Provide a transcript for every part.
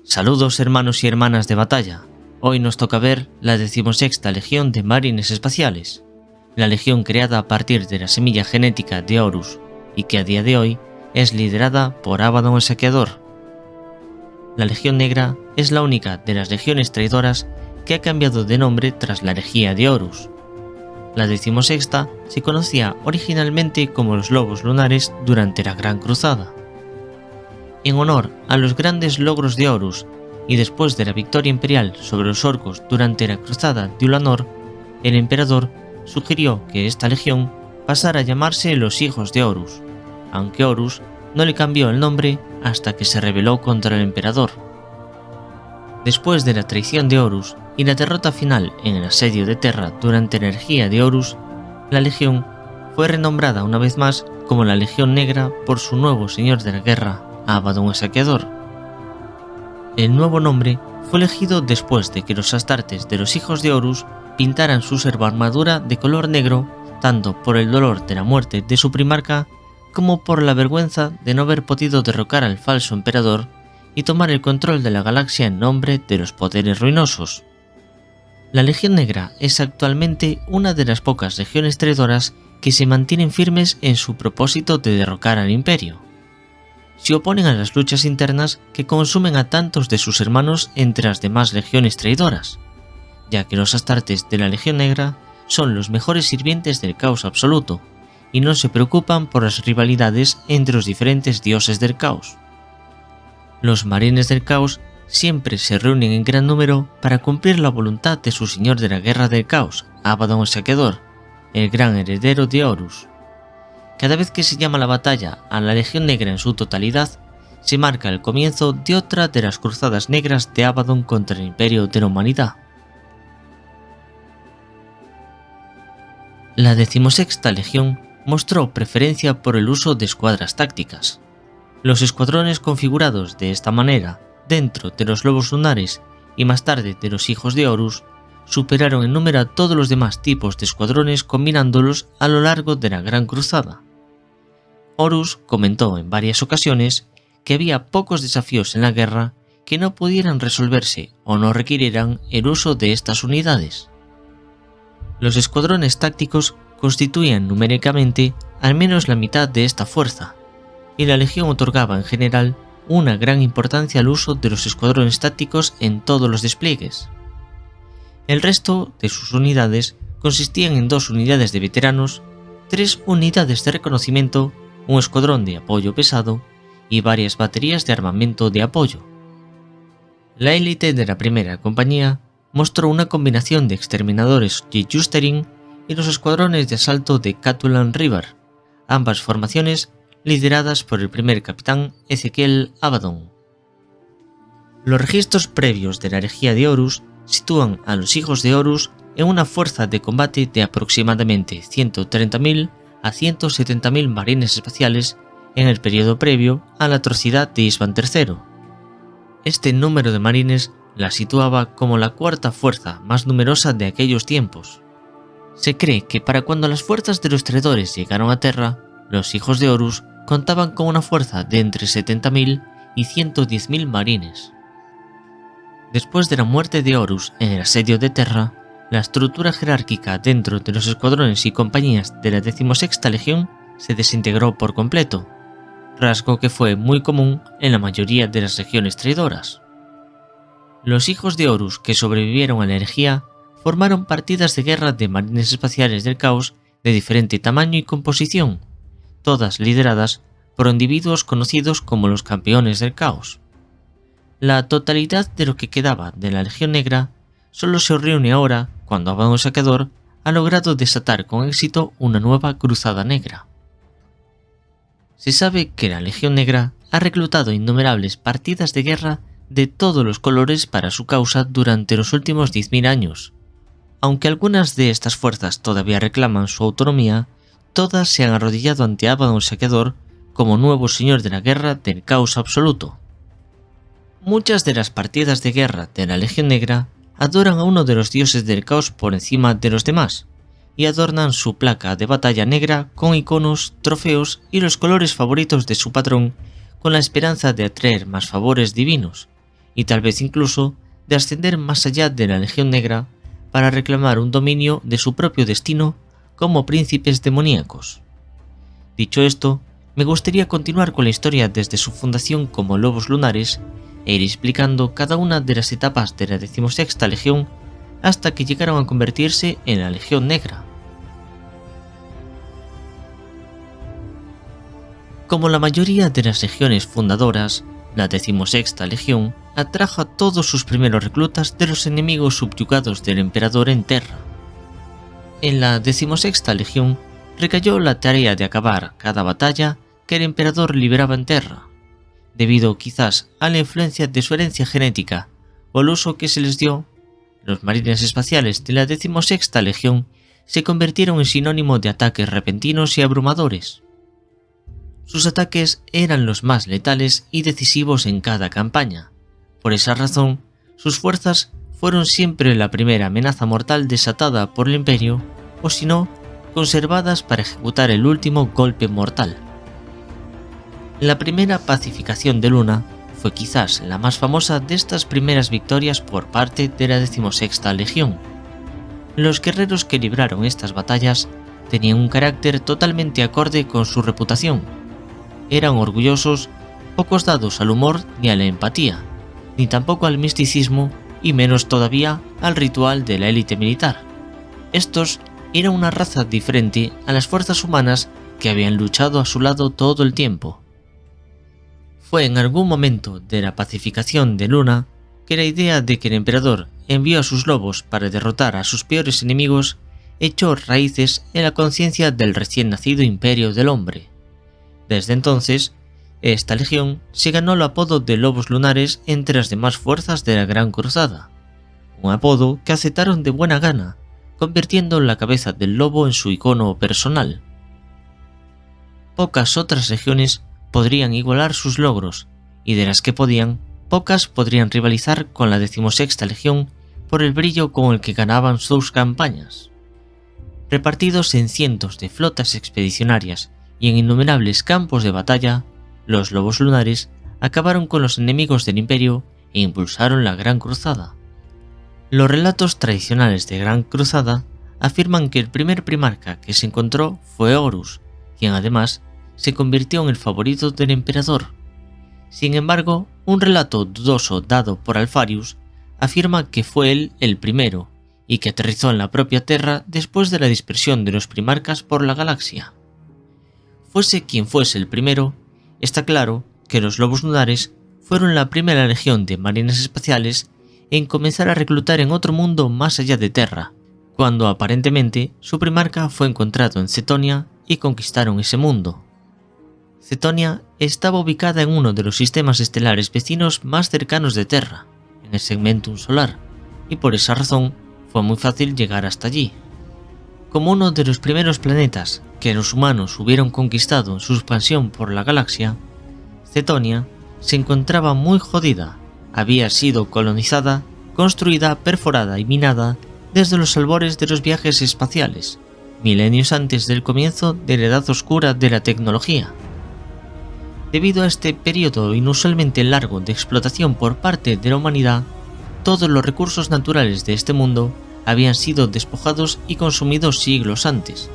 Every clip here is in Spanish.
Saludos hermanos y hermanas de batalla. Hoy nos toca ver la 16ª Legión de Marines Espaciales, la legión creada a partir de la semilla genética de Horus y que a día de hoy es liderada por Abaddon el Saqueador. La Legión Negra es la única de las legiones traidoras que ha cambiado de nombre tras la herejía de Horus. La 16ª se conocía originalmente como los Lobos Lunares durante la Gran Cruzada. En honor a los grandes logros de Horus y después de la victoria imperial sobre los orcos durante la Cruzada de Ulanor, el emperador sugirió que esta legión pasara a llamarse los Hijos de Horus, aunque Horus no le cambió el nombre hasta que se rebeló contra el emperador. Después de la traición de Horus y la derrota final en el asedio de Terra durante la herejía de Horus, la legión fue renombrada una vez más como la Legión Negra por su nuevo señor de la guerra, Abaddon el Saqueador. El nuevo nombre fue elegido después de que los astartes de los Hijos de Horus pintaran su servoarmadura de color negro tanto por el dolor de la muerte de su primarca como por la vergüenza de no haber podido derrocar al falso emperador y tomar el control de la galaxia en nombre de los poderes ruinosos. La Legión Negra es actualmente una de las pocas legiones traidoras que se mantienen firmes en su propósito de derrocar al Imperio. Se oponen a las luchas internas que consumen a tantos de sus hermanos entre las demás legiones traidoras, ya que los astartes de la Legión Negra son los mejores sirvientes del caos absoluto y no se preocupan por las rivalidades entre los diferentes dioses del caos. Los marines del caos siempre se reúnen en gran número para cumplir la voluntad de su señor de la guerra del caos, Abaddon el Saqueador, el gran heredero de Horus. Cada vez que se llama la batalla a la Legión Negra en su totalidad, se marca el comienzo de otra de las cruzadas negras de Abaddon contra el Imperio de la Humanidad. La 16ª Legión mostró preferencia por el uso de escuadras tácticas. Los escuadrones configurados de esta manera dentro de los Lobos Lunares y más tarde de los Hijos de Horus superaron en número a todos los demás tipos de escuadrones combinándolos a lo largo de la Gran Cruzada. Horus comentó en varias ocasiones que había pocos desafíos en la guerra que no pudieran resolverse o no requirieran el uso de estas unidades. Los escuadrones tácticos constituían numéricamente al menos la mitad de esta fuerza, y la legión otorgaba en general una gran importancia al uso de los escuadrones tácticos en todos los despliegues. El resto de sus unidades consistían en 2 unidades de veteranos, 3 unidades de reconocimiento, un escuadrón de apoyo pesado y varias baterías de armamento de apoyo. La élite de la primera compañía mostró una combinación de exterminadores de Justerin y los escuadrones de asalto de Catulan River, ambas formaciones lideradas por el primer capitán Ezequiel Abaddon. Los registros previos de la herejía de Horus sitúan a los Hijos de Horus en una fuerza de combate de aproximadamente 130.000 a 170.000 marines espaciales en el periodo previo a la atrocidad de Isvan III. Este número de marines la situaba como la 4ª fuerza más numerosa de aquellos tiempos. Se cree que para cuando las fuerzas de los traidores llegaron a Terra, los Hijos de Horus contaban con una fuerza de entre 70.000 y 110.000 marines. Después de la muerte de Horus en el asedio de Terra, la estructura jerárquica dentro de los escuadrones y compañías de la 16ª Legión se desintegró por completo, rasgo que fue muy común en la mayoría de las legiones traidoras. Los Hijos de Horus que sobrevivieron a la herejía formaron partidas de guerra de marines espaciales del caos de diferente tamaño y composición, todas lideradas por individuos conocidos como los campeones del caos. La totalidad de lo que quedaba de la Legión Negra solo se reúne ahora cuando Abaddon el Saqueador ha logrado desatar con éxito una nueva cruzada negra. Se sabe que la Legión Negra ha reclutado innumerables partidas de guerra de todos los colores para su causa durante los últimos 10.000 años. Aunque algunas de estas fuerzas todavía reclaman su autonomía, todas se han arrodillado ante Abaddon el Saqueador como nuevo señor de la guerra del caos absoluto. Muchas de las partidas de guerra de la Legión Negra adoran a uno de los dioses del caos por encima de los demás, y adornan su placa de batalla negra con iconos, trofeos y los colores favoritos de su patrón con la esperanza de atraer más favores divinos, y tal vez incluso de ascender más allá de la Legión Negra para reclamar un dominio de su propio destino como príncipes demoníacos. Dicho esto, me gustaría continuar con la historia desde su fundación como Lobos Lunares e ir explicando cada una de las etapas de la 16ª Legión hasta que llegaron a convertirse en la Legión Negra. Como la mayoría de las legiones fundadoras, la 16ª Legión atrajo a todos sus primeros reclutas de los enemigos subyugados del emperador en Terra. En la 16ª Legión recayó la tarea de acabar cada batalla que el emperador liberaba en Terra, debido quizás a la influencia de su herencia genética o el uso que se les dio. Los marines espaciales de la 16ª Legión se convirtieron en sinónimo de ataques repentinos y abrumadores. Sus ataques eran los más letales y decisivos en cada campaña. Por esa razón, sus fuerzas fueron siempre la primera amenaza mortal desatada por el Imperio, o si no, conservadas para ejecutar el último golpe mortal. La primera pacificación de Luna fue quizás la más famosa de estas primeras victorias por parte de la 16ª Legión. Los guerreros que libraron estas batallas tenían un carácter totalmente acorde con su reputación. Eran orgullosos, pocos dados al humor ni a la empatía, ni tampoco al misticismo y menos todavía al ritual de la élite militar. Estos eran una raza diferente a las fuerzas humanas que habían luchado a su lado todo el tiempo. Fue en algún momento de la pacificación de Luna que la idea de que el emperador envió a sus lobos para derrotar a sus peores enemigos echó raíces en la conciencia del recién nacido Imperio del Hombre. Desde entonces, esta legión se ganó el apodo de Lobos Lunares entre las demás fuerzas de la Gran Cruzada, un apodo que aceptaron de buena gana, convirtiendo la cabeza del lobo en su icono personal. Pocas otras legiones podrían igualar sus logros, y de las que podían, pocas podrían rivalizar con la 16ª Legión por el brillo con el que ganaban sus campañas. Repartidos en cientos de flotas expedicionarias y en innumerables campos de batalla, los Lobos Lunares acabaron con los enemigos del Imperio e impulsaron la Gran Cruzada. Los relatos tradicionales de Gran Cruzada afirman que el primer primarca que se encontró fue Horus, quien además se convirtió en el favorito del emperador. Sin embargo, un relato dudoso dado por Alfarius afirma que fue él el primero y que aterrizó en la propia Terra después de la dispersión de los primarcas por la galaxia. Fuese quien fuese el primero, está claro que los Lobos Lunares fueron la primera legión de marines espaciales en comenzar a reclutar en otro mundo más allá de Terra, cuando aparentemente su primarca fue encontrado en Cetonia y conquistaron ese mundo. Cetonia estaba ubicada en uno de los sistemas estelares vecinos más cercanos de Terra, en el Segmentum Solar, y por esa razón fue muy fácil llegar hasta allí. Como uno de los primeros planetas que los humanos hubieron conquistado en su expansión por la galaxia, Cetonia se encontraba muy jodida. Había sido colonizada, construida, perforada y minada desde los albores de los viajes espaciales, milenios antes del comienzo de la edad oscura de la tecnología. Debido a este periodo inusualmente largo de explotación por parte de la humanidad, todos los recursos naturales de este mundo habían sido despojados y consumidos siglos antes,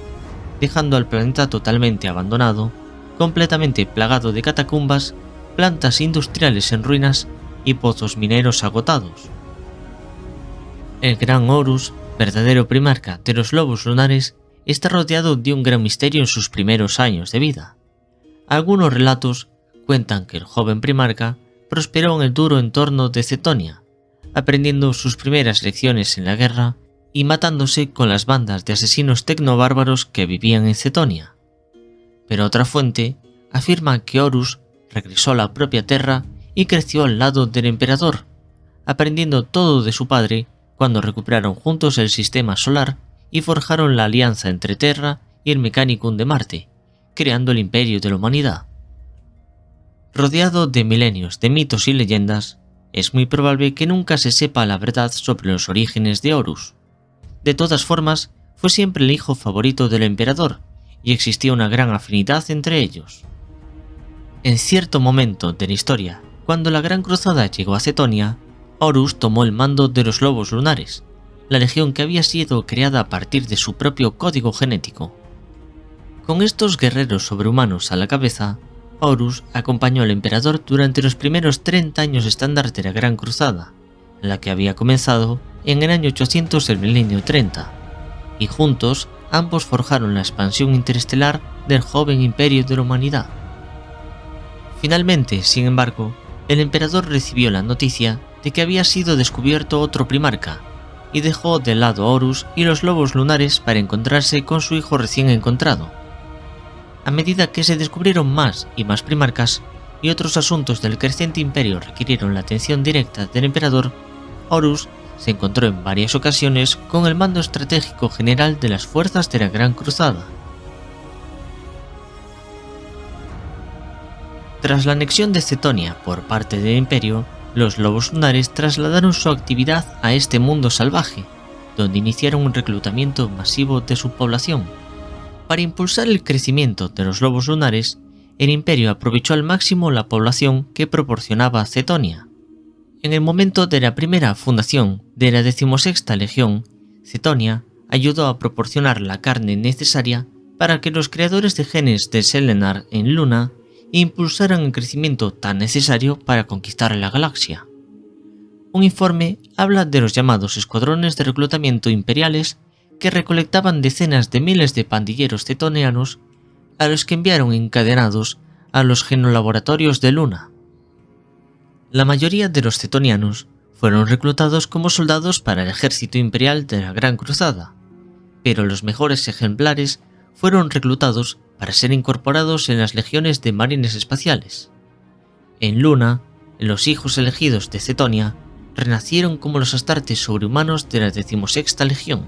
dejando al planeta totalmente abandonado, completamente plagado de catacumbas, plantas industriales en ruinas y pozos mineros agotados. El gran Horus, verdadero primarca de los Lobos Lunares, está rodeado de un gran misterio en sus primeros años de vida. Algunos relatos cuentan que el joven primarca prosperó en el duro entorno de Cetonia, aprendiendo sus primeras lecciones en la guerra y matándose con las bandas de asesinos tecnobárbaros que vivían en Cetonia. Pero otra fuente afirma que Horus regresó a la propia Terra y creció al lado del emperador, aprendiendo todo de su padre cuando recuperaron juntos el sistema solar y forjaron la alianza entre Terra y el Mechanicum de Marte, creando el imperio de la humanidad. Rodeado de milenios de mitos y leyendas, es muy probable que nunca se sepa la verdad sobre los orígenes de Horus. De todas formas, fue siempre el hijo favorito del emperador, y existía una gran afinidad entre ellos. En cierto momento de la historia, Cuando la Gran Cruzada llegó a Cetonia, Horus tomó el mando de los Lobos Lunares, la legión que había sido creada a partir de su propio código genético. Con estos guerreros sobrehumanos a la cabeza, Horus acompañó al emperador durante los primeros 30 años estándar de la Gran Cruzada, la que había comenzado en el año 800 del milenio 30, y juntos ambos forjaron la expansión interestelar del joven imperio de la humanidad. Finalmente, sin embargo, el emperador recibió la noticia de que había sido descubierto otro primarca, y dejó de lado a Horus y los lobos lunares para encontrarse con su hijo recién encontrado. A medida que se descubrieron más y más primarcas, y otros asuntos del creciente imperio requirieron la atención directa del emperador, Horus se encontró en varias ocasiones con el mando estratégico general de las fuerzas de la Gran Cruzada. Tras la anexión de Cetonia por parte del imperio, los lobos lunares trasladaron su actividad a este mundo salvaje, donde iniciaron un reclutamiento masivo de su población. Para impulsar el crecimiento de los lobos lunares, el imperio aprovechó al máximo la población que proporcionaba Cetonia. En el momento de la primera fundación de la 16ª Legión, Cetonia ayudó a proporcionar la carne necesaria para que los creadores de genes de Selenar en Luna impulsaran el crecimiento tan necesario para conquistar la galaxia. Un informe habla de los llamados escuadrones de reclutamiento imperiales que recolectaban decenas de miles de pandilleros cetonianos a los que enviaron encadenados a los genolaboratorios de Luna. La mayoría de los cetonianos fueron reclutados como soldados para el ejército imperial de la Gran Cruzada, pero los mejores ejemplares fueron reclutados para ser incorporados en las legiones de marines espaciales. En Luna, los hijos elegidos de Cetonia renacieron como los astartes sobrehumanos de la 16ª Legión.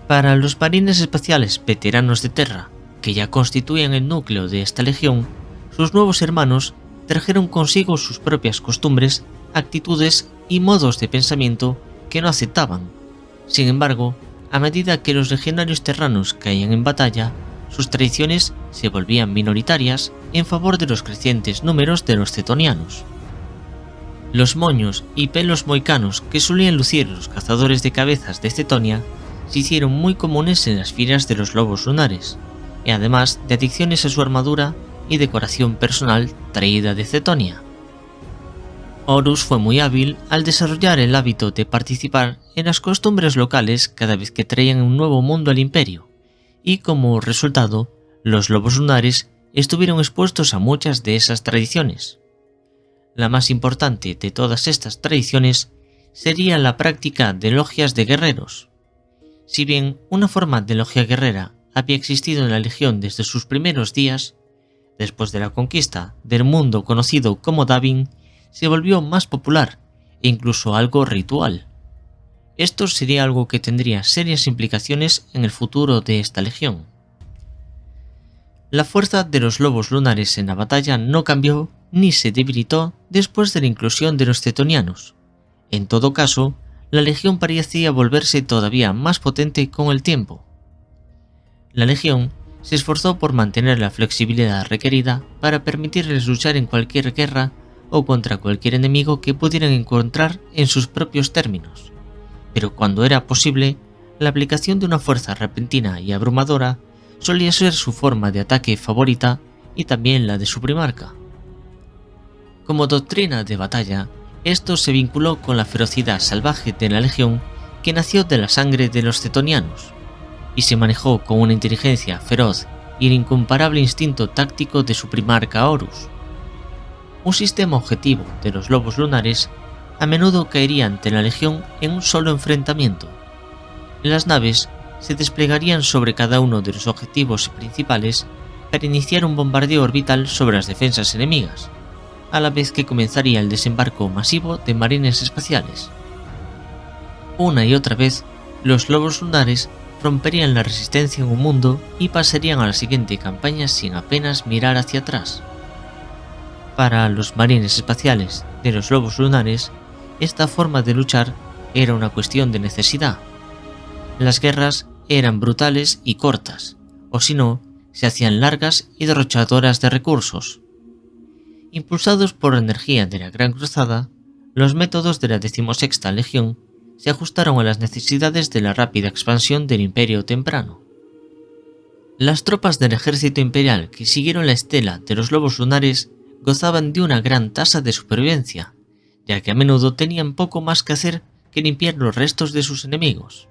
Para los marines espaciales veteranos de Terra, que ya constituían el núcleo de esta legión, sus nuevos hermanos trajeron consigo sus propias costumbres, actitudes y modos de pensamiento que no aceptaban. Sin embargo, a medida que los legionarios terranos caían en batalla, sus tradiciones se volvían minoritarias en favor de los crecientes números de los cetonianos. Los moños y pelos moicanos que solían lucir los cazadores de cabezas de Cetonia se hicieron muy comunes en las filas de los lobos lunares, y además de adicciones a su armadura y decoración personal traída de Cetonia. Horus fue muy hábil al desarrollar el hábito de participar en las costumbres locales cada vez que traían un nuevo mundo al imperio, y como resultado, los lobos lunares estuvieron expuestos a muchas de esas tradiciones. La más importante de todas estas tradiciones sería la práctica de logias de guerreros. Si bien una forma de logia guerrera había existido en la Legión desde sus primeros días, después de la conquista del mundo conocido como Davin, se volvió más popular e incluso algo ritual. Esto sería algo que tendría serias implicaciones en el futuro de esta legión. La fuerza de los lobos lunares en la batalla no cambió ni se debilitó después de la inclusión de los cetonianos. En todo caso, la legión parecía volverse todavía más potente con el tiempo. La legión se esforzó por mantener la flexibilidad requerida para permitirles luchar en cualquier guerra o contra cualquier enemigo que pudieran encontrar en sus propios términos. Pero cuando era posible, la aplicación de una fuerza repentina y abrumadora solía ser su forma de ataque favorita y también la de su primarca. Como doctrina de batalla, esto se vinculó con la ferocidad salvaje de la legión que nació de la sangre de los cetonianos, y se manejó con una inteligencia feroz y el incomparable instinto táctico de su primarca Horus. Un sistema objetivo de los lobos lunares a menudo caería ante la legión en un solo enfrentamiento. Las naves se desplegarían sobre cada uno de los objetivos principales para iniciar un bombardeo orbital sobre las defensas enemigas, a la vez que comenzaría el desembarco masivo de marines espaciales. Una y otra vez, los lobos lunares romperían la resistencia en un mundo y pasarían a la siguiente campaña sin apenas mirar hacia atrás. Para los marines espaciales de los lobos lunares, esta forma de luchar era una cuestión de necesidad. Las guerras eran brutales y cortas, o si no, se hacían largas y derrochadoras de recursos. Impulsados por la energía de la Gran Cruzada, los métodos de la 16ª Legión se ajustaron a las necesidades de la rápida expansión del Imperio temprano. Las tropas del ejército imperial que siguieron la estela de los lobos lunares gozaban de una gran tasa de supervivencia, ya que a menudo tenían poco más que hacer que limpiar los restos de sus enemigos.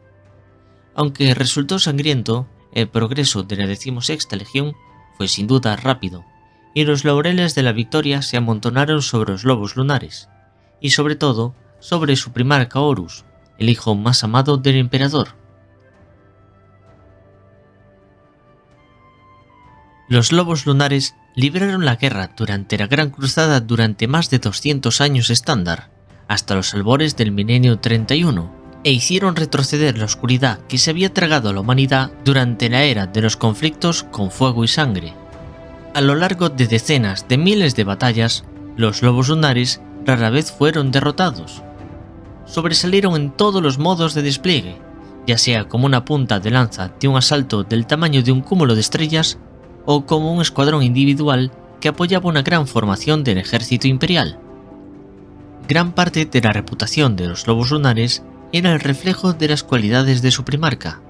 Aunque resultó sangriento, el progreso de la 16ª Legión fue sin duda rápido, y los laureles de la victoria se amontonaron sobre los lobos lunares, y sobre todo sobre su primarca Horus, el hijo más amado del emperador. Los lobos lunares libraron la guerra durante la Gran Cruzada durante más de 200 años estándar, hasta los albores del milenio 31, e hicieron retroceder la oscuridad que se había tragado a la humanidad durante la era de los conflictos con fuego y sangre. A lo largo de decenas de miles de batallas, los lobos lunares rara vez fueron derrotados. Sobresalieron en todos los modos de despliegue, ya sea como una punta de lanza de un asalto del tamaño de un cúmulo de estrellas, o como un escuadrón individual que apoyaba una gran formación del ejército imperial. Gran parte de la reputación de los lobos lunares era el reflejo de las cualidades de su primarca.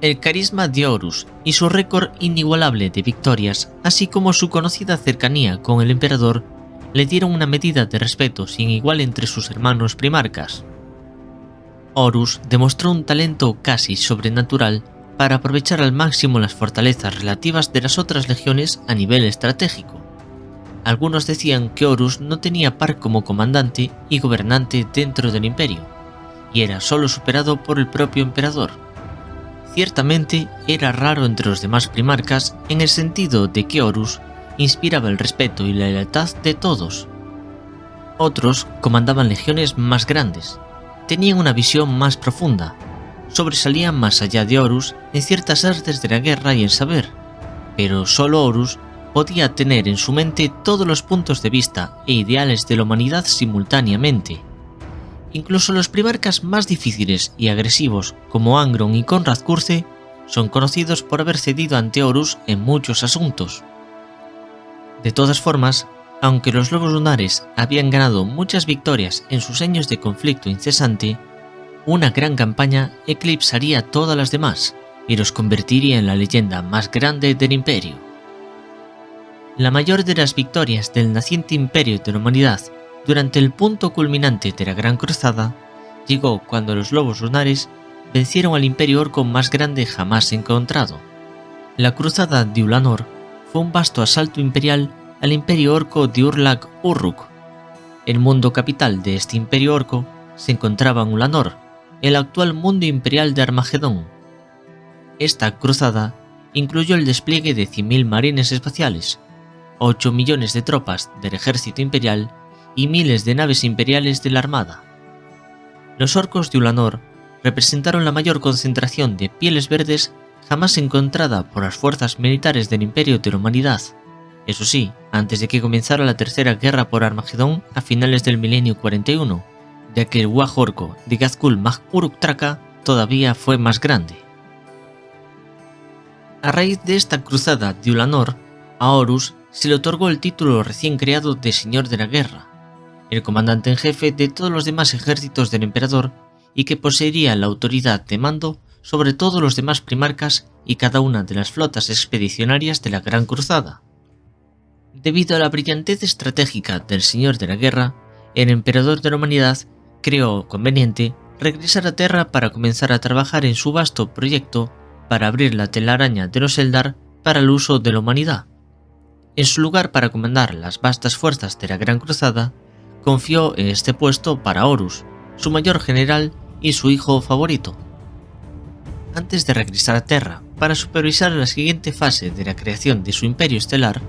El carisma de Horus y su récord inigualable de victorias, así como su conocida cercanía con el emperador, le dieron una medida de respeto sin igual entre sus hermanos primarcas. Horus demostró un talento casi sobrenatural para aprovechar al máximo las fortalezas relativas de las otras legiones a nivel estratégico. Algunos decían que Horus no tenía par como comandante y gobernante dentro del imperio, y era solo superado por el propio emperador. Ciertamente era raro entre los demás primarcas en el sentido de que Horus inspiraba el respeto y la lealtad de todos. Otros comandaban legiones más grandes, tenían una visión más profunda, sobresalían más allá de Horus en ciertas artes de la guerra y el saber, pero solo Horus podía tener en su mente todos los puntos de vista e ideales de la humanidad simultáneamente. Incluso los primarcas más difíciles y agresivos como Angron y Konrad Curze son conocidos por haber cedido ante Horus en muchos asuntos. De todas formas, aunque los lobos lunares habían ganado muchas victorias en sus años de conflicto incesante, una gran campaña eclipsaría todas las demás y los convertiría en la leyenda más grande del imperio. La mayor de las victorias del naciente imperio de la humanidad durante el punto culminante de la Gran Cruzada llegó cuando los lobos lunares vencieron al imperio orco más grande jamás encontrado. La cruzada de Ulanor fue un vasto asalto imperial al imperio orco de Urlak-Urruk. El mundo capital de este imperio orco se encontraba en Ulanor, el actual mundo imperial de Armagedón. Esta cruzada incluyó el despliegue de 100.000 marines espaciales, 8 millones de tropas del ejército imperial y miles de naves imperiales de la armada. Los orcos de Ulanor representaron la mayor concentración de pieles verdes jamás encontrada por las fuerzas militares del imperio de la humanidad, eso sí, antes de que comenzara la tercera guerra por Armagedón a finales del milenio 41, ya que el Waj orco de Gazkul Mag Uruk Traka todavía fue más grande. A raíz de esta cruzada de Ulanor, a Horus se le otorgó el título recién creado de Señor de la Guerra, el comandante en jefe de todos los demás ejércitos del emperador y que poseería la autoridad de mando sobre todos los demás primarcas y cada una de las flotas expedicionarias de la Gran Cruzada. Debido a la brillantez estratégica del Señor de la Guerra, el emperador de la humanidad creó conveniente regresar a Terra para comenzar a trabajar en su vasto proyecto para abrir la telaraña de los Eldar para el uso de la humanidad. En su lugar para comandar las vastas fuerzas de la Gran Cruzada, confió en este puesto para Horus, su mayor general y su hijo favorito. Antes de regresar a Terra para supervisar la siguiente fase de la creación de su imperio estelar,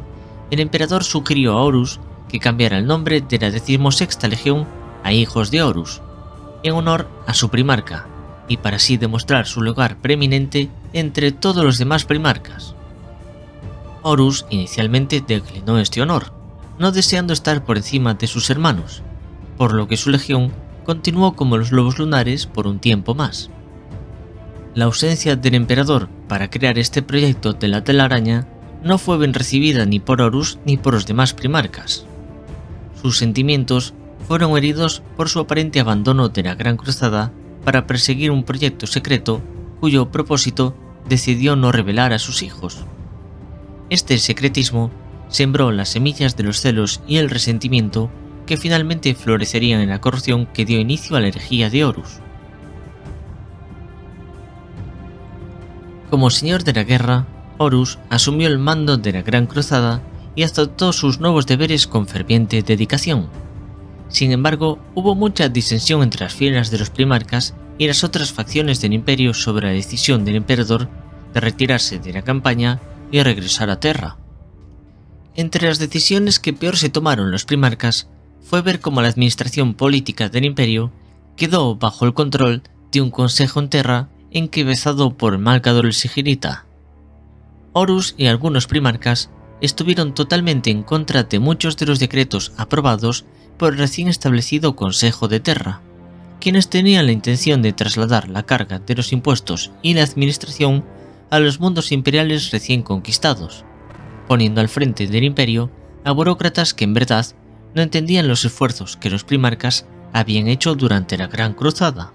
el emperador sugirió a Horus que cambiara el nombre de la 16ª Legión a Hijos de Horus, en honor a su primarca, y para así demostrar su lugar preeminente entre todos los demás primarcas. Horus inicialmente declinó este honor, no deseando estar por encima de sus hermanos, por lo que su legión continuó como los lobos lunares por un tiempo más. La ausencia del emperador para crear este proyecto de la telaraña no fue bien recibida ni por Horus ni por los demás primarcas. Sus sentimientos fueron heridos por su aparente abandono de la Gran Cruzada para perseguir un proyecto secreto cuyo propósito decidió no revelar a sus hijos. Este secretismo sembró las semillas de los celos y el resentimiento que finalmente florecerían en la corrupción que dio inicio a la herejía de Horus. Como señor de la guerra, Horus asumió el mando de la Gran Cruzada y aceptó sus nuevos deberes con ferviente dedicación. Sin embargo, hubo mucha disensión entre las filas de los primarcas y las otras facciones del imperio sobre la decisión del emperador de retirarse de la campaña y regresar a Terra. Entre las decisiones que peor se tomaron los primarcas fue ver cómo la administración política del imperio quedó bajo el control de un consejo en Terra encabezado por Malcador el Sigilita. Horus y algunos primarcas estuvieron totalmente en contra de muchos de los decretos aprobados por el recién establecido Consejo de Terra, quienes tenían la intención de trasladar la carga de los impuestos y la administración a los mundos imperiales recién conquistados, poniendo al frente del imperio a burócratas que en verdad no entendían los esfuerzos que los primarcas habían hecho durante la Gran Cruzada.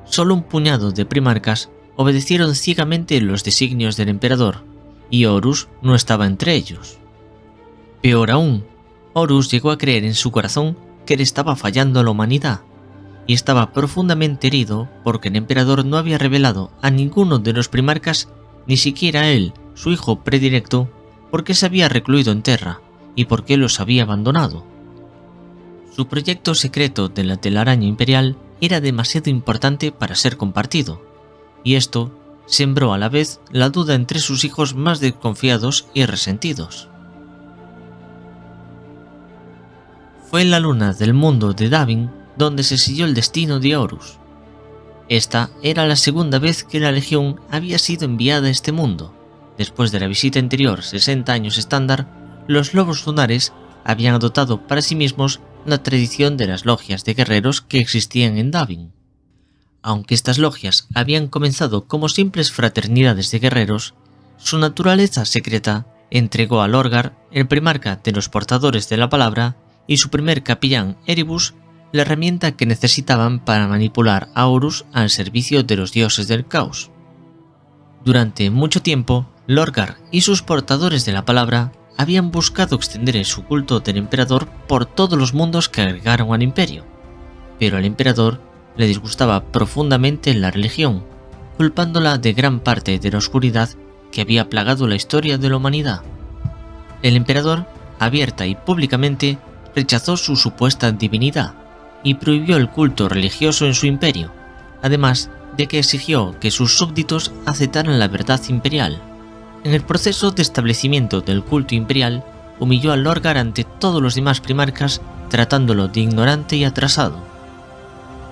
Solo un puñado de primarcas obedecieron ciegamente los designios del emperador, y Horus no estaba entre ellos. Peor aún, Horus llegó a creer en su corazón que le estaba fallando a la humanidad, y estaba profundamente herido porque el emperador no había revelado a ninguno de los primarcas, ni siquiera a él, su hijo predilecto, por qué se había recluido en Terra y por qué los había abandonado. Su proyecto secreto de la telaraña imperial era demasiado importante para ser compartido, y esto sembró a la vez la duda entre sus hijos más desconfiados y resentidos. Fue en la luna del mundo de Davin donde se siguió el destino de Horus. Esta era la segunda vez que la Legión había sido enviada a este mundo. Después de la visita anterior 60 años estándar, los lobos lunares habían adoptado para sí mismos la tradición de las logias de guerreros que existían en Davin. Aunque estas logias habían comenzado como simples fraternidades de guerreros, su naturaleza secreta entregó a Lorgar, el primarca de los portadores de la palabra, y su primer capellán Erebus, la herramienta que necesitaban para manipular a Horus al servicio de los dioses del caos. Durante mucho tiempo, Lorgar y sus portadores de la palabra habían buscado extender su culto del emperador por todos los mundos que agregaron al imperio, pero al emperador le disgustaba profundamente la religión, culpándola de gran parte de la oscuridad que había plagado la historia de la humanidad. El emperador, abierta y públicamente, rechazó su supuesta divinidad y prohibió el culto religioso en su imperio, además de que exigió que sus súbditos aceptaran la verdad imperial. En el proceso de establecimiento del culto imperial, humilló a Lorgar ante todos los demás primarcas, tratándolo de ignorante y atrasado.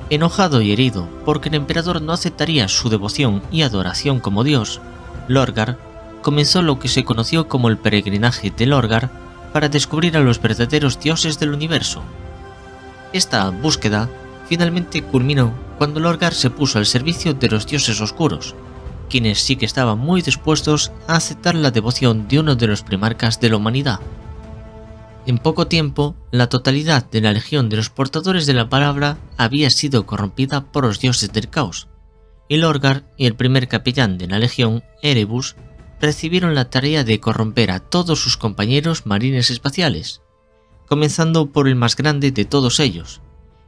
Enojado y herido porque el emperador no aceptaría su devoción y adoración como dios, Lorgar comenzó lo que se conoció como el peregrinaje de Lorgar para descubrir a los verdaderos dioses del universo. Esta búsqueda finalmente culminó cuando Lorgar se puso al servicio de los dioses oscuros, quienes sí que estaban muy dispuestos a aceptar la devoción de uno de los primarcas de la humanidad. En poco tiempo, la totalidad de la legión de los portadores de la palabra había sido corrompida por los dioses del caos, y Lorgar y el primer capellán de la legión, Erebus, recibieron la tarea de corromper a todos sus compañeros marines espaciales, comenzando por el más grande de todos ellos,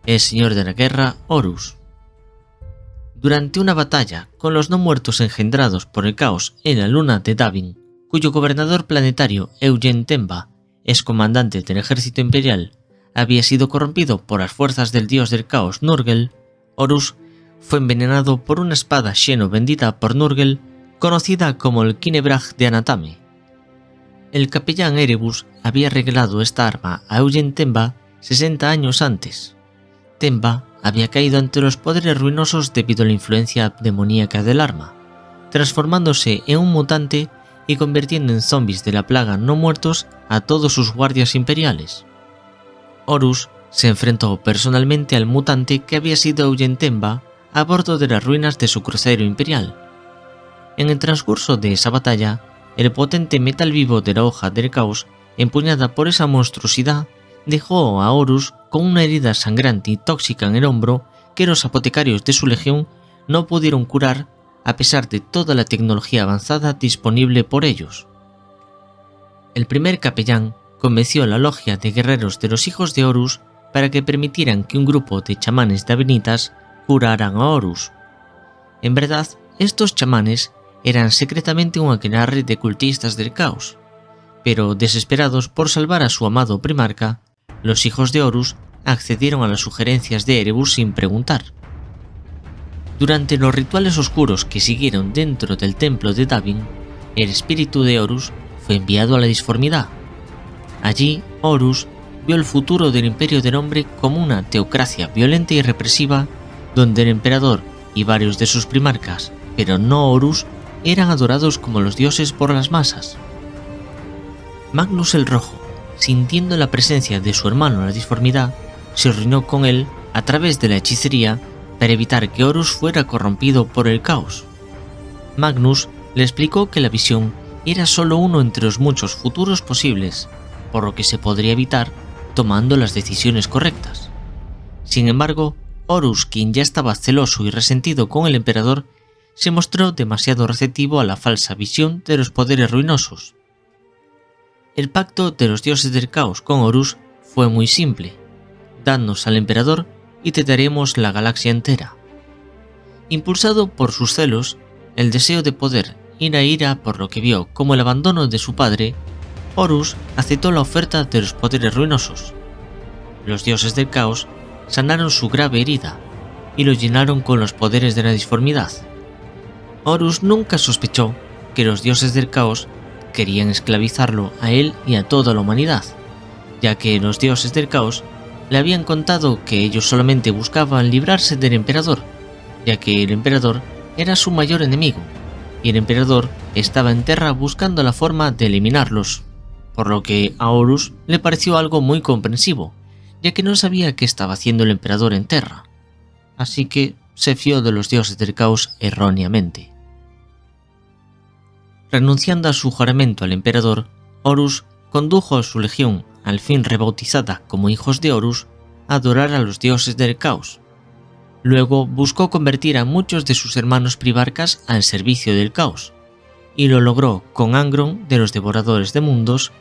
el señor de la guerra Horus. Durante una batalla con los no muertos engendrados por el caos en la luna de Davin, cuyo gobernador planetario Eugen Tenba, ex comandante del ejército imperial, había sido corrompido por las fuerzas del dios del caos Nurgle, Horus fue envenenado por una espada Xeno bendita por Nurgle, conocida como el Kinebraj de Anatame. El capellán Erebus había regalado esta arma a Eugen Tenba 60 años antes. Tenba había caído ante los poderes ruinosos debido a la influencia demoníaca del arma, transformándose en un mutante y convirtiendo en zombies de la plaga no muertos a todos sus guardias imperiales. Horus se enfrentó personalmente al mutante que había sido Eugen Tenba a bordo de las ruinas de su crucero imperial. En el transcurso de esa batalla, el potente metal vivo de la hoja del caos, empuñada por esa monstruosidad, dejó a Horus con una herida sangrante y tóxica en el hombro que los apotecarios de su legión no pudieron curar a pesar de toda la tecnología avanzada disponible por ellos. El primer capellán convenció a la logia de guerreros de los hijos de Horus para que permitieran que un grupo de chamanes de Avenitas curaran a Horus. En verdad, estos chamanes eran secretamente un aquelarre de cultistas del caos, pero desesperados por salvar a su amado primarca, los hijos de Horus accedieron a las sugerencias de Erebus sin preguntar. Durante los rituales oscuros que siguieron dentro del templo de Davin, el espíritu de Horus fue enviado a la disformidad. Allí, Horus vio el futuro del Imperio del Hombre como una teocracia violenta y represiva, donde el emperador y varios de sus primarcas, pero no Horus, eran adorados como los dioses por las masas. Magnus el Rojo, sintiendo la presencia de su hermano en la disformidad, se reunió con él a través de la hechicería para evitar que Horus fuera corrompido por el caos. Magnus le explicó que la visión era solo uno entre los muchos futuros posibles, por lo que se podría evitar tomando las decisiones correctas. Sin embargo, Horus, quien ya estaba celoso y resentido con el emperador, se mostró demasiado receptivo a la falsa visión de los poderes ruinosos. El pacto de los dioses del caos con Horus fue muy simple: danos al emperador y te daremos la galaxia entera. Impulsado por sus celos, el deseo de poder y la ira por lo que vio como el abandono de su padre, Horus aceptó la oferta de los poderes ruinosos. Los dioses del caos sanaron su grave herida y lo llenaron con los poderes de la disformidad. Horus nunca sospechó que los dioses del caos querían esclavizarlo a él y a toda la humanidad, ya que los dioses del caos le habían contado que ellos solamente buscaban librarse del emperador, ya que el emperador era su mayor enemigo, y el emperador estaba en Terra buscando la forma de eliminarlos, por lo que a Horus le pareció algo muy comprensivo, ya que no sabía qué estaba haciendo el emperador en Terra, así que se fió de los dioses del caos erróneamente. Renunciando a su juramento al emperador, Horus condujo a su legión, al fin rebautizada como hijos de Horus, a adorar a los dioses del caos. Luego buscó convertir a muchos de sus hermanos primarcas al servicio del caos, y lo logró con Angron de los Devoradores de Mundos,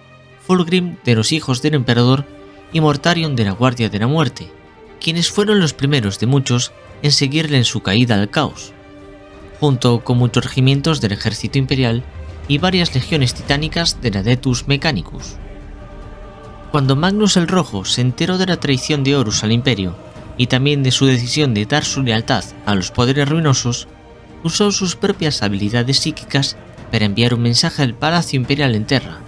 Fulgrim de los hijos del emperador y Mortarion de la Guardia de la Muerte, quienes fueron los primeros de muchos en seguirle en su caída al caos, junto con muchos regimientos del ejército imperial y varias legiones titánicas del Adeptus Mechanicus. Cuando Magnus el Rojo se enteró de la traición de Horus al Imperio y también de su decisión de dar su lealtad a los poderes ruinosos, usó sus propias habilidades psíquicas para enviar un mensaje al Palacio Imperial en Terra,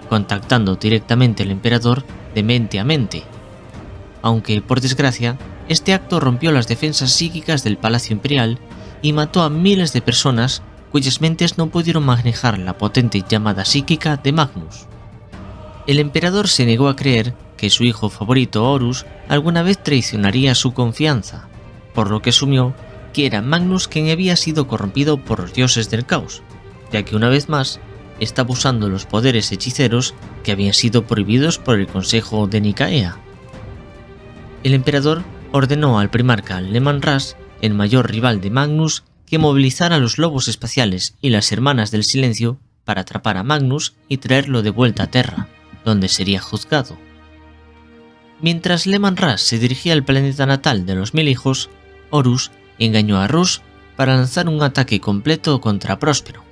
contactando directamente al emperador de mente a mente. Aunque, por desgracia, este acto rompió las defensas psíquicas del Palacio Imperial y mató a miles de personas cuyas mentes no pudieron manejar la potente llamada psíquica de Magnus. El emperador se negó a creer que su hijo favorito Horus alguna vez traicionaría su confianza, por lo que asumió que era Magnus quien había sido corrompido por los dioses del caos, ya que una vez más estaba usando los poderes hechiceros que habían sido prohibidos por el Consejo de Nicaea. El emperador ordenó al primarca Leman Russ, el mayor rival de Magnus, que movilizara a los lobos espaciales y las hermanas del silencio para atrapar a Magnus y traerlo de vuelta a Terra, donde sería juzgado. Mientras Leman Russ se dirigía al planeta natal de los Mil Hijos, Horus engañó a Russ para lanzar un ataque completo contra Próspero,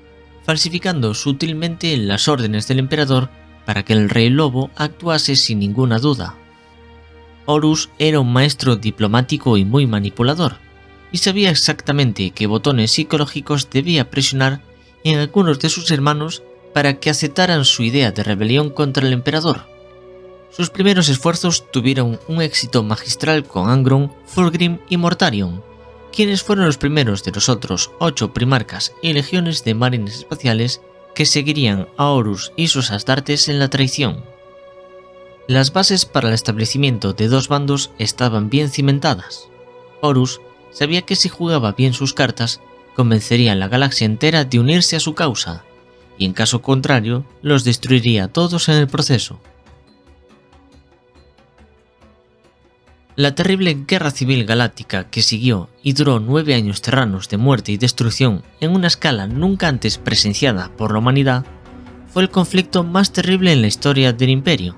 falsificando sutilmente las órdenes del emperador para que el rey lobo actuase sin ninguna duda. Horus era un maestro diplomático y muy manipulador, y sabía exactamente qué botones psicológicos debía presionar en algunos de sus hermanos para que aceptaran su idea de rebelión contra el emperador. Sus primeros esfuerzos tuvieron un éxito magistral con Angron, Fulgrim y Mortarion, quienes fueron los primeros de los otros 8 primarcas y legiones de marines espaciales que seguirían a Horus y sus astartes en la traición. Las bases para el establecimiento de dos bandos estaban bien cimentadas. Horus sabía que si jugaba bien sus cartas, convencería a la galaxia entera de unirse a su causa, y en caso contrario, los destruiría a todos en el proceso. La terrible guerra civil galáctica que siguió y duró 9 años terranos de muerte y destrucción en una escala nunca antes presenciada por la humanidad, fue el conflicto más terrible en la historia del Imperio,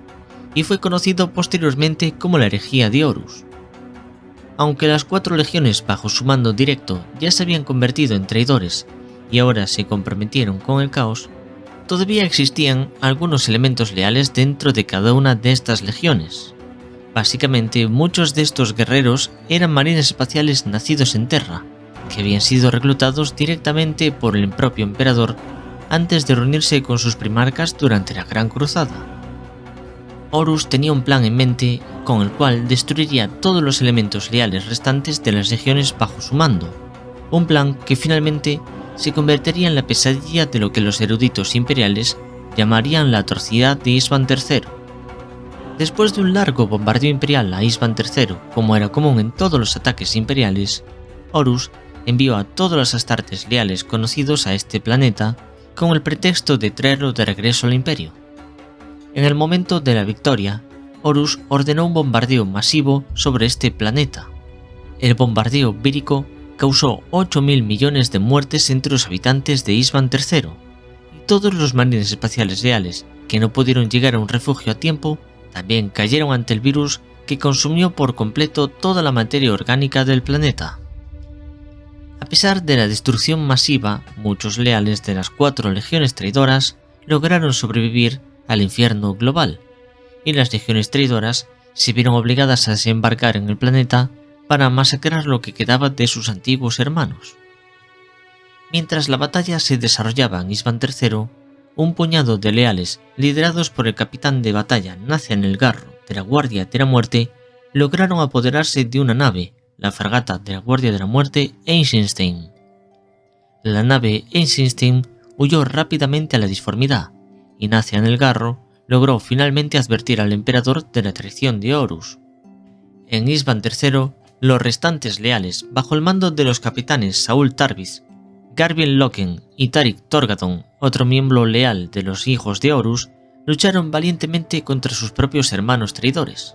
y fue conocido posteriormente como la herejía de Horus. Aunque las 4 legiones bajo su mando directo ya se habían convertido en traidores y ahora se comprometieron con el caos, todavía existían algunos elementos leales dentro de cada una de estas legiones. Básicamente, muchos de estos guerreros eran marines espaciales nacidos en Terra, que habían sido reclutados directamente por el propio emperador antes de reunirse con sus primarcas durante la Gran Cruzada. Horus tenía un plan en mente con el cual destruiría todos los elementos leales restantes de las legiones bajo su mando, un plan que finalmente se convertiría en la pesadilla de lo que los eruditos imperiales llamarían la atrocidad de Isvan III. Después de un largo bombardeo imperial a Isvan III, como era común en todos los ataques imperiales, Horus envió a todos los astartes leales conocidos a este planeta con el pretexto de traerlo de regreso al imperio. En el momento de la victoria, Horus ordenó un bombardeo masivo sobre este planeta. El bombardeo vírico causó 8.000 millones de muertes entre los habitantes de Isvan III, y todos los marines espaciales leales que no pudieron llegar a un refugio a tiempo también cayeron ante el virus que consumió por completo toda la materia orgánica del planeta. A pesar de la destrucción masiva, muchos leales de las 4 legiones traidoras lograron sobrevivir al infierno global, y las legiones traidoras se vieron obligadas a desembarcar en el planeta para masacrar lo que quedaba de sus antiguos hermanos. Mientras la batalla se desarrollaba en Isvan III, un puñado de leales, liderados por el capitán de batalla Nacian el Garro de la Guardia de la Muerte, lograron apoderarse de una nave, la fragata de la Guardia de la Muerte Eisenstein. La nave Eisenstein huyó rápidamente a la disformidad, y Nacian el Garro logró finalmente advertir al emperador de la traición de Horus. En Isvan III, los restantes leales, bajo el mando de los capitanes Saul Tarvis, Garvin Loken y Tarik Torgadon, otro miembro leal de los hijos de Horus, lucharon valientemente contra sus propios hermanos traidores.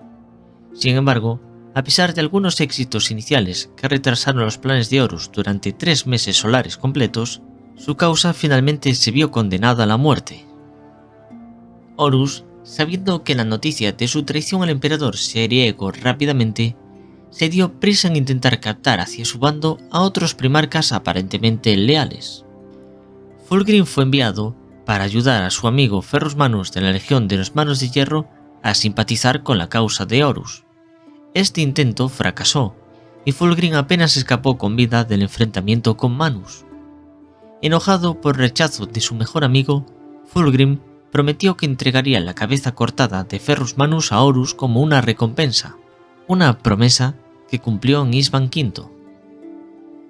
Sin embargo, a pesar de algunos éxitos iniciales que retrasaron los planes de Horus durante 3 meses solares completos, su causa finalmente se vio condenada a la muerte. Horus, sabiendo que la noticia de su traición al emperador se haría eco rápidamente, se dio prisa en intentar captar hacia su bando a otros primarcas aparentemente leales. Fulgrim fue enviado para ayudar a su amigo Ferrus Manus de la Legión de los Manos de Hierro a simpatizar con la causa de Horus. Este intento fracasó, y Fulgrim apenas escapó con vida del enfrentamiento con Manus. Enojado por el rechazo de su mejor amigo, Fulgrim prometió que entregaría la cabeza cortada de Ferrus Manus a Horus como una recompensa, una promesa que cumplió en Isvan V.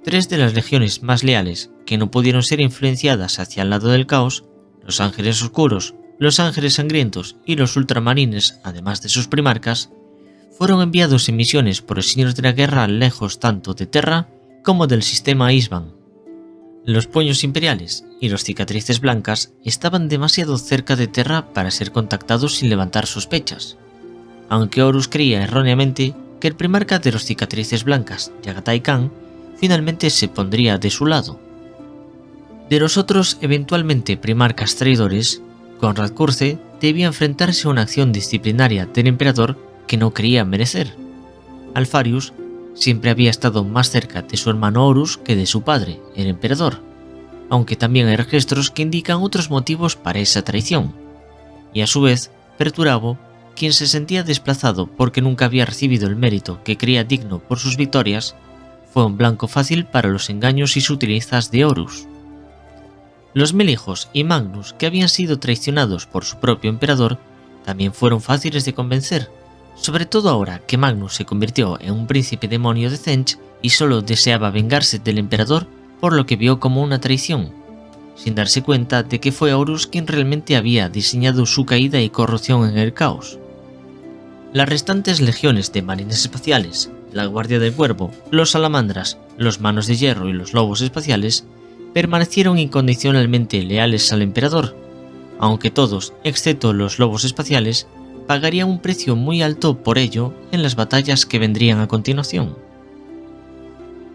3 de las legiones más leales que no pudieron ser influenciadas hacia el lado del caos, los Ángeles Oscuros, los Ángeles Sangrientos y los Ultramarines, además de sus primarcas, fueron enviados en misiones por el Señor de la Guerra lejos tanto de Terra como del sistema Isvan. Los puños imperiales y los cicatrices blancas estaban demasiado cerca de Terra para ser contactados sin levantar sospechas, aunque Horus creía erróneamente que el primarca de los cicatrices blancas, Yagatai Khan, finalmente se pondría de su lado. De los otros eventualmente primarcas traidores, Conrad Curze debía enfrentarse a una acción disciplinaria del emperador que no creía merecer. Alfarius siempre había estado más cerca de su hermano Horus que de su padre, el emperador, aunque también hay registros que indican otros motivos para esa traición. Y a su vez, Perturabo, quien se sentía desplazado porque nunca había recibido el mérito que creía digno por sus victorias, fue un blanco fácil para los engaños y sutilezas de Horus. Los Melijos y Magnus, que habían sido traicionados por su propio emperador, también fueron fáciles de convencer, sobre todo ahora que Magnus se convirtió en un príncipe demonio de Tzench y solo deseaba vengarse del emperador por lo que vio como una traición, sin darse cuenta de que fue Horus quien realmente había diseñado su caída y corrupción en el caos. Las restantes legiones de marines espaciales, la Guardia del Cuervo, los Salamandras, los Manos de Hierro y los Lobos espaciales permanecieron incondicionalmente leales al emperador, aunque todos, excepto los Lobos espaciales, pagaría un precio muy alto por ello en las batallas que vendrían a continuación.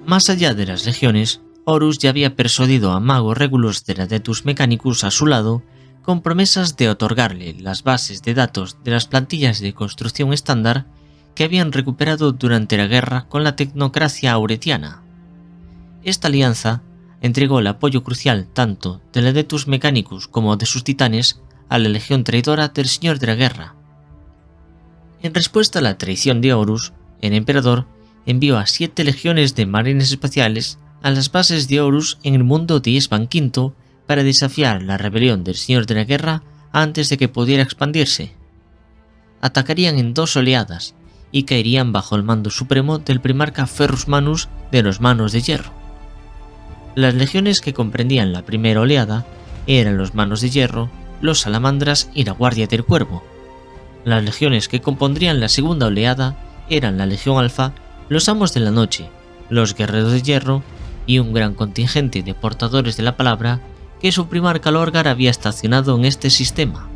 Más allá de las legiones, Horus ya había persuadido a Mago Regulus del Adeptus Mechanicus a su lado con promesas de otorgarle las bases de datos de las plantillas de construcción estándar que habían recuperado durante la guerra con la tecnocracia auretiana. Esta alianza entregó el apoyo crucial tanto del Adeptus Mechanicus como de sus titanes a la legión traidora del Señor de la Guerra. En respuesta a la traición de Horus, el emperador envió a 7 legiones de marines espaciales a las bases de Horus en el mundo de Isban V para desafiar la rebelión del Señor de la Guerra antes de que pudiera expandirse. Atacarían en 2 oleadas y caerían bajo el mando supremo del primarca Ferrus Manus de los Manos de Hierro. Las legiones que comprendían la primera oleada eran los Manos de Hierro, los Salamandras y la Guardia del Cuervo. Las legiones que compondrían la segunda oleada eran la Legión Alfa, los Amos de la Noche, los Guerreros de Hierro y un gran contingente de portadores de la palabra que su primarca Lorgar había estacionado en este sistema.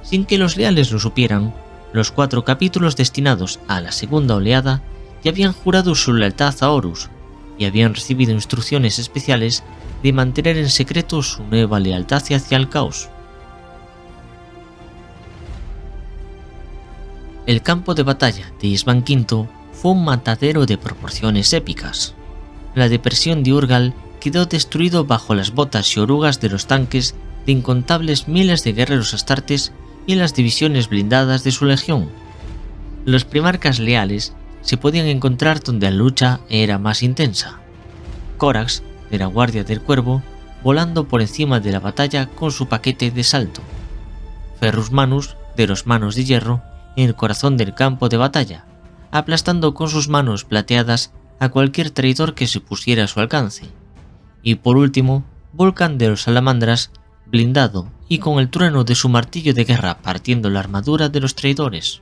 Sin que los leales lo supieran, los 4 capítulos destinados a la segunda oleada ya habían jurado su lealtad a Horus y habían recibido instrucciones especiales de mantener en secreto su nueva lealtad hacia el caos. El campo de batalla de Isban V fue un matadero de proporciones épicas. La depresión de Urgal quedó destruido bajo las botas y orugas de los tanques de incontables miles de guerreros astartes y en las divisiones blindadas de su legión. Los primarcas leales se podían encontrar donde la lucha era más intensa. Corax, de la Guardia del Cuervo, volando por encima de la batalla con su paquete de salto. Ferrus Manus, de los Manos de Hierro, en el corazón del campo de batalla, aplastando con sus manos plateadas a cualquier traidor que se pusiera a su alcance. Y por último, Vulcan de los Salamandras, blindado y con el trueno de su martillo de guerra partiendo la armadura de los traidores.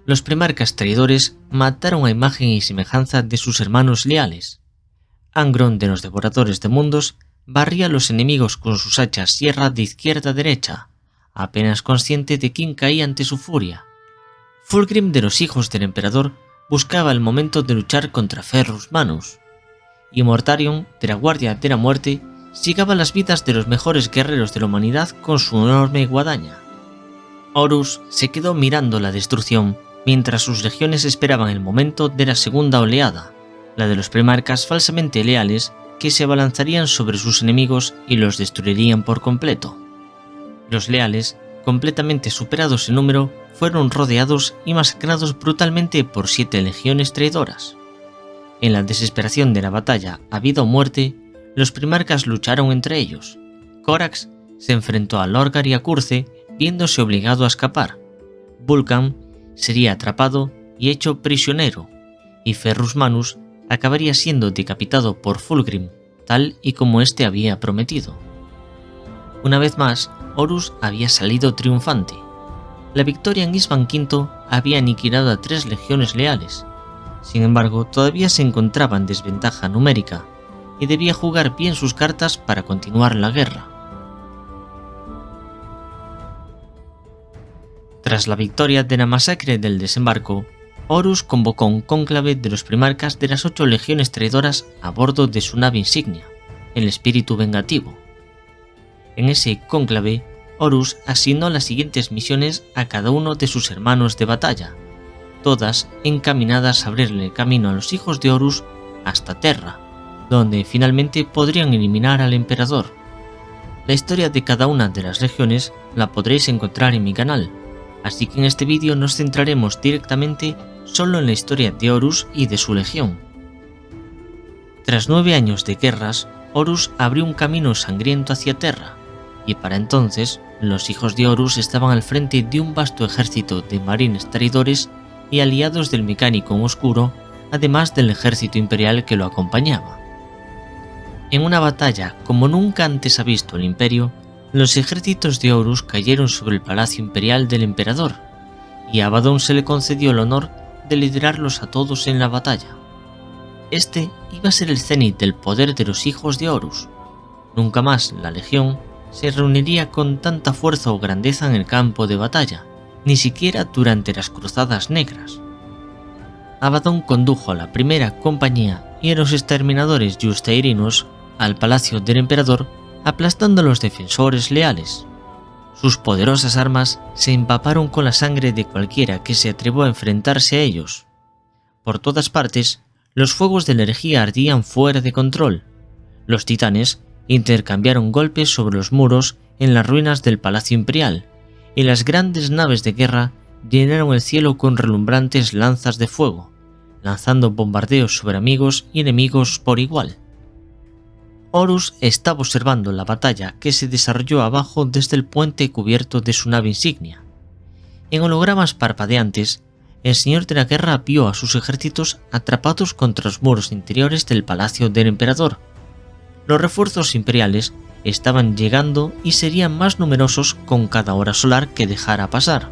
Los primarcas traidores mataron a imagen y semejanza de sus hermanos leales. Angron de los Devoradores de Mundos barría a los enemigos con sus hachas sierra de izquierda a derecha, apenas consciente de quién caía ante su furia. Fulgrim de los Hijos del Emperador buscaba el momento de luchar contra Ferrus Manus, y Mortarion, de la Guardia de la Muerte, sigaba las vidas de los mejores guerreros de la humanidad con su enorme guadaña. Horus se quedó mirando la destrucción mientras sus legiones esperaban el momento de la segunda oleada, la de los primarcas falsamente leales que se abalanzarían sobre sus enemigos y los destruirían por completo. Los leales, completamente superados en número, fueron rodeados y masacrados brutalmente por 7 legiones traidoras. En la desesperación de la batalla a vida o muerte, los primarcas lucharon entre ellos. Corax se enfrentó a Lorgar y a Curce, viéndose obligado a escapar. Vulcan sería atrapado y hecho prisionero, y Ferrus Manus acabaría siendo decapitado por Fulgrim, tal y como éste había prometido. Una vez más, Horus había salido triunfante. La victoria en Isban V había aniquilado a 3 legiones leales. Sin embargo, todavía se encontraba en desventaja numérica y debía jugar bien sus cartas para continuar la guerra. Tras la victoria de la masacre del desembarco, Horus convocó un cónclave de los primarcas de las 8 legiones traidoras a bordo de su nave insignia, el Espíritu Vengativo. En ese cónclave, Horus asignó las siguientes misiones a cada uno de sus hermanos de batalla, todas encaminadas a abrirle camino a los hijos de Horus hasta Terra, donde finalmente podrían eliminar al emperador. La historia de cada una de las legiones la podréis encontrar en mi canal, así que en este vídeo nos centraremos directamente solo en la historia de Horus y de su legión. Tras 9 años de guerras, Horus abrió un camino sangriento hacia Terra, y para entonces los hijos de Horus estaban al frente de un vasto ejército de marines traidores y aliados del Mecánico Oscuro, además del ejército imperial que lo acompañaba. En una batalla como nunca antes ha visto el Imperio, los ejércitos de Horus cayeron sobre el palacio imperial del emperador, y a Abaddon se le concedió el honor de liderarlos a todos en la batalla. Este iba a ser el cenit del poder de los hijos de Horus. Nunca más la legión se reuniría con tanta fuerza o grandeza en el campo de batalla, ni siquiera durante las Cruzadas Negras. Abaddon condujo a la primera compañía y a los exterminadores yusteirinos al palacio del emperador, aplastando a los defensores leales. Sus poderosas armas se empaparon con la sangre de cualquiera que se atrevió a enfrentarse a ellos. Por todas partes, los fuegos de la herejía ardían fuera de control. Los titanes intercambiaron golpes sobre los muros en las ruinas del Palacio Imperial, y las grandes naves de guerra llenaron el cielo con relumbrantes lanzas de fuego, lanzando bombardeos sobre amigos y enemigos por igual. Horus estaba observando la batalla que se desarrolló abajo desde el puente cubierto de su nave insignia. En hologramas parpadeantes, el Señor de la Guerra vio a sus ejércitos atrapados contra los muros interiores del palacio del emperador. Los refuerzos imperiales estaban llegando y serían más numerosos con cada hora solar que dejara pasar.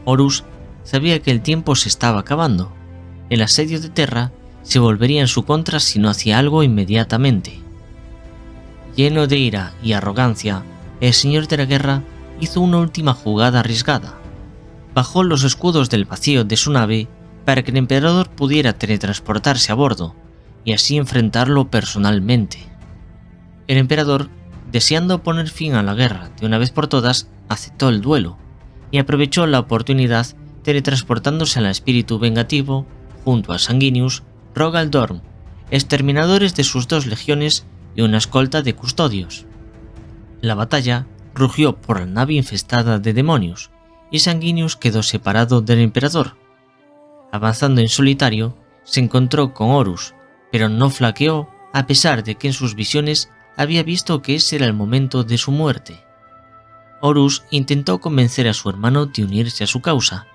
Horus sabía que el tiempo se estaba acabando. El asedio de Terra se volvería en su contra si no hacía algo inmediatamente. Lleno de ira y arrogancia, el Señor de la Guerra hizo una última jugada arriesgada. Bajó los escudos del vacío de su nave para que el emperador pudiera teletransportarse a bordo y así enfrentarlo personalmente. El emperador, deseando poner fin a la guerra de una vez por todas, aceptó el duelo y aprovechó la oportunidad teletransportándose al espíritu vengativo junto a Sanguinius, Rogal Dorn, exterminadores de sus 2 legiones y una escolta de custodios. La batalla rugió por la nave infestada de demonios y Sanguinius quedó separado del emperador. Avanzando en solitario, se encontró con Horus, pero no flaqueó a pesar de que en sus visiones había visto que ese era el momento de su muerte. Horus intentó convencer a su hermano de unirse a su causa,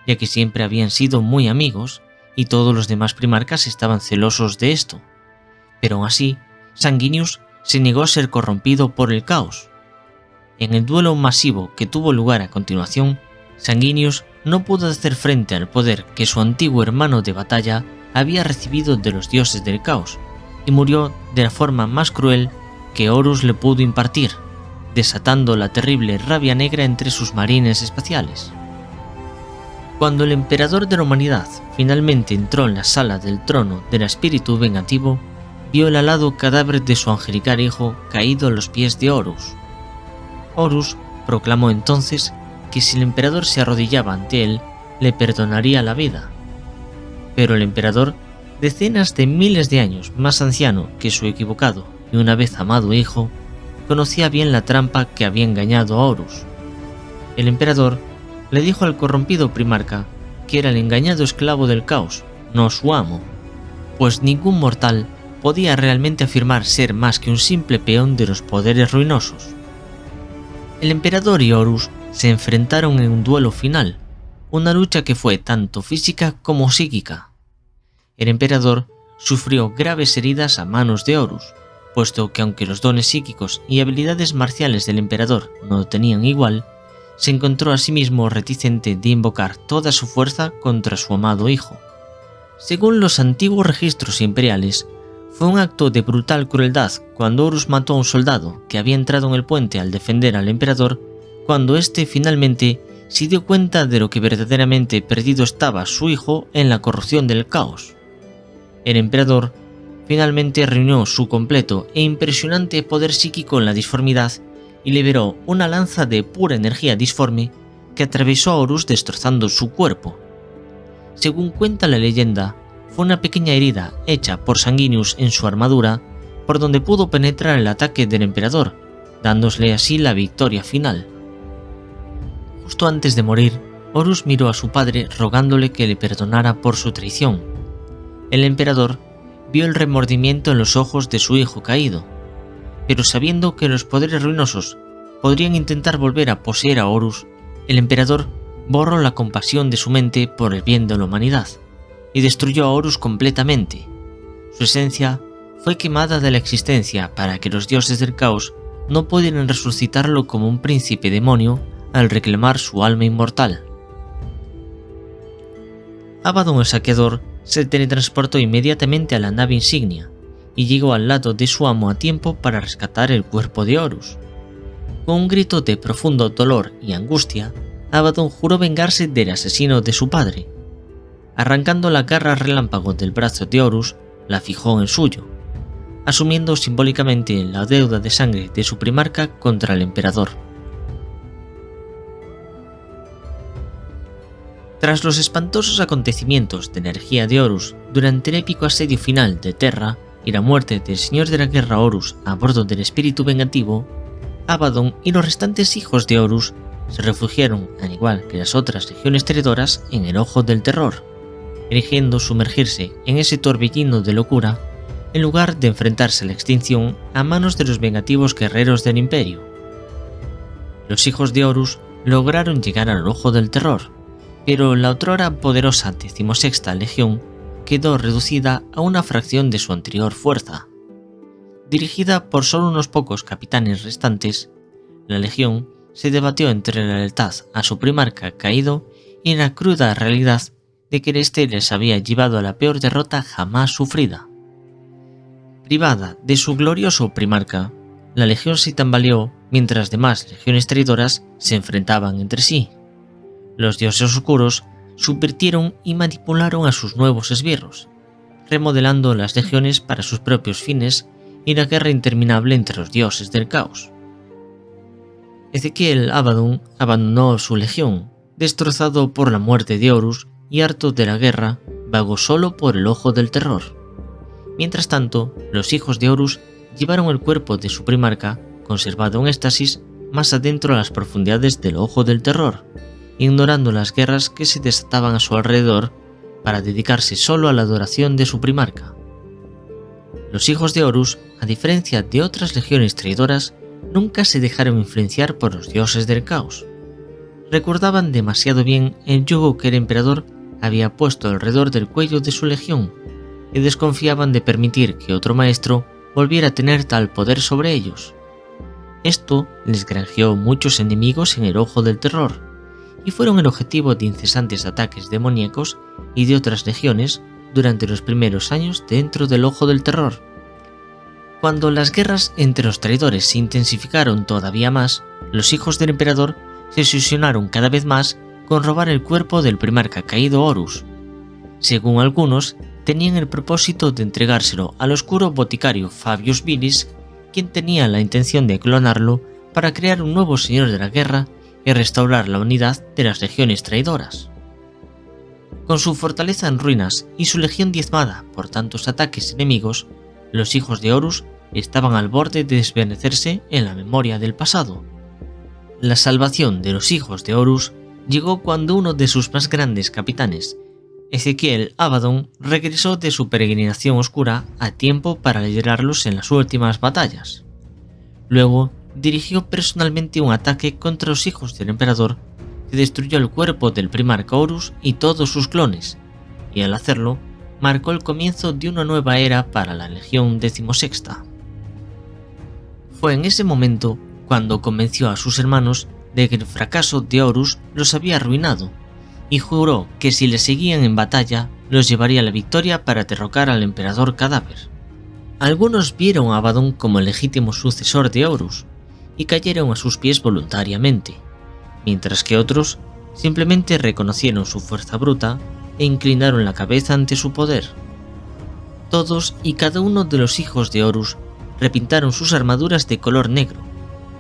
ya que siempre habían sido muy amigos y todos los demás primarcas estaban celosos de esto, pero aún así, Sanguinius se negó a ser corrompido por el caos. En el duelo masivo que tuvo lugar a continuación, Sanguinius no pudo hacer frente al poder que su antiguo hermano de batalla había recibido de los dioses del caos, y murió de la forma más cruel que Horus le pudo impartir, desatando la terrible rabia negra entre sus marines espaciales. Cuando el emperador de la humanidad finalmente entró en la sala del trono del espíritu vengativo, vio el alado cadáver de su angelical hijo caído a los pies de Horus. Horus proclamó entonces que si el emperador se arrodillaba ante él, le perdonaría la vida. Pero el emperador, decenas de miles de años más anciano que su equivocado y una vez amado hijo, conocía bien la trampa que había engañado a Horus. El emperador le dijo al corrompido primarca que era el engañado esclavo del caos, no su amo, pues ningún mortal podía realmente afirmar ser más que un simple peón de los poderes ruinosos. El emperador y Horus se enfrentaron en un duelo final, una lucha que fue tanto física como psíquica. El emperador sufrió graves heridas a manos de Horus, puesto que aunque los dones psíquicos y habilidades marciales del emperador no tenían igual, se encontró a sí mismo reticente de invocar toda su fuerza contra su amado hijo. Según los antiguos registros imperiales, fue un acto de brutal crueldad cuando Horus mató a un soldado que había entrado en el puente al defender al emperador, cuando éste finalmente se dio cuenta de lo que verdaderamente perdido estaba su hijo en la corrupción del caos. El emperador finalmente reunió su completo e impresionante poder psíquico en la disformidad y liberó una lanza de pura energía disforme que atravesó a Horus destrozando su cuerpo. Según cuenta la leyenda, fue una pequeña herida hecha por Sanguinius en su armadura por donde pudo penetrar el ataque del emperador, dándole así la victoria final. Justo antes de morir, Horus miró a su padre rogándole que le perdonara por su traición. El emperador vio el remordimiento en los ojos de su hijo caído, pero sabiendo que los poderes ruinosos podrían intentar volver a poseer a Horus, el emperador borró la compasión de su mente por el bien de la humanidad y destruyó a Horus completamente. Su esencia fue quemada de la existencia para que los dioses del caos no pudieran resucitarlo como un príncipe demonio al reclamar su alma inmortal. Abaddon el saqueador se teletransportó inmediatamente a la nave insignia y llegó al lado de su amo a tiempo para rescatar el cuerpo de Horus. Con un grito de profundo dolor y angustia, Abaddon juró vengarse del asesino de su padre. Arrancando la garra relámpago del brazo de Horus, la fijó en el suyo, asumiendo simbólicamente la deuda de sangre de su primarca contra el emperador. Tras los espantosos acontecimientos de energía de Horus durante el épico asedio final de Terra y la muerte del señor de la guerra Horus a bordo del espíritu vengativo, Abaddon y los restantes hijos de Horus se refugiaron, al igual que las otras legiones traidoras, en el Ojo del Terror, eligiendo sumergirse en ese torbellino de locura en lugar de enfrentarse a la extinción a manos de los vengativos guerreros del Imperio. Los hijos de Horus lograron llegar al Ojo del Terror, pero la otrora poderosa 16ª Legión quedó reducida a una fracción de su anterior fuerza. Dirigida por solo unos pocos capitanes restantes, la Legión se debatió entre la lealtad a su primarca caído y la cruda realidad de que éste les había llevado a la peor derrota jamás sufrida. Privada de su glorioso primarca, la Legión se tambaleó mientras demás legiones traidoras se enfrentaban entre sí. Los dioses oscuros subvirtieron y manipularon a sus nuevos esbirros, remodelando las legiones para sus propios fines y la guerra interminable entre los dioses del caos. Ezequiel Abaddon abandonó su legión, destrozado por la muerte de Horus y harto de la guerra, vagó solo por el Ojo del Terror. Mientras tanto, los hijos de Horus llevaron el cuerpo de su primarca, conservado en éxtasis, más adentro a las profundidades del Ojo del Terror, ignorando las guerras que se desataban a su alrededor para dedicarse solo a la adoración de su primarca. Los hijos de Horus, a diferencia de otras legiones traidoras, nunca se dejaron influenciar por los dioses del caos. Recordaban demasiado bien el yugo que el emperador había puesto alrededor del cuello de su legión y desconfiaban de permitir que otro maestro volviera a tener tal poder sobre ellos. Esto les granjeó muchos enemigos en el Ojo del Terror y fueron el objetivo de incesantes ataques demoníacos y de otras legiones durante los primeros años dentro del Ojo del Terror. Cuando las guerras entre los traidores se intensificaron todavía más, los hijos del emperador se obsesionaron cada vez más con robar el cuerpo del primarca caído Horus. Según algunos, tenían el propósito de entregárselo al oscuro boticario Fabius Vilis, quien tenía la intención de clonarlo para crear un nuevo señor de la guerra y restaurar la unidad de las legiones traidoras. Con su fortaleza en ruinas y su legión diezmada por tantos ataques enemigos, los hijos de Horus estaban al borde de desvanecerse en la memoria del pasado. La salvación de los hijos de Horus llegó cuando uno de sus más grandes capitanes, Ezequiel Abaddon, regresó de su peregrinación oscura a tiempo para liderarlos en las últimas batallas. Luego, dirigió personalmente un ataque contra los hijos del emperador que destruyó el cuerpo del primarca Horus y todos sus clones, y al hacerlo, marcó el comienzo de una nueva era para la Legión XVI. Fue en ese momento cuando convenció a sus hermanos de que el fracaso de Horus los había arruinado, y juró que si le seguían en batalla, los llevaría a la victoria para derrocar al emperador cadáver. Algunos vieron a Abaddon como el legítimo sucesor de Horus, y cayeron a sus pies voluntariamente, mientras que otros simplemente reconocieron su fuerza bruta e inclinaron la cabeza ante su poder. Todos y cada uno de los hijos de Horus repintaron sus armaduras de color negro,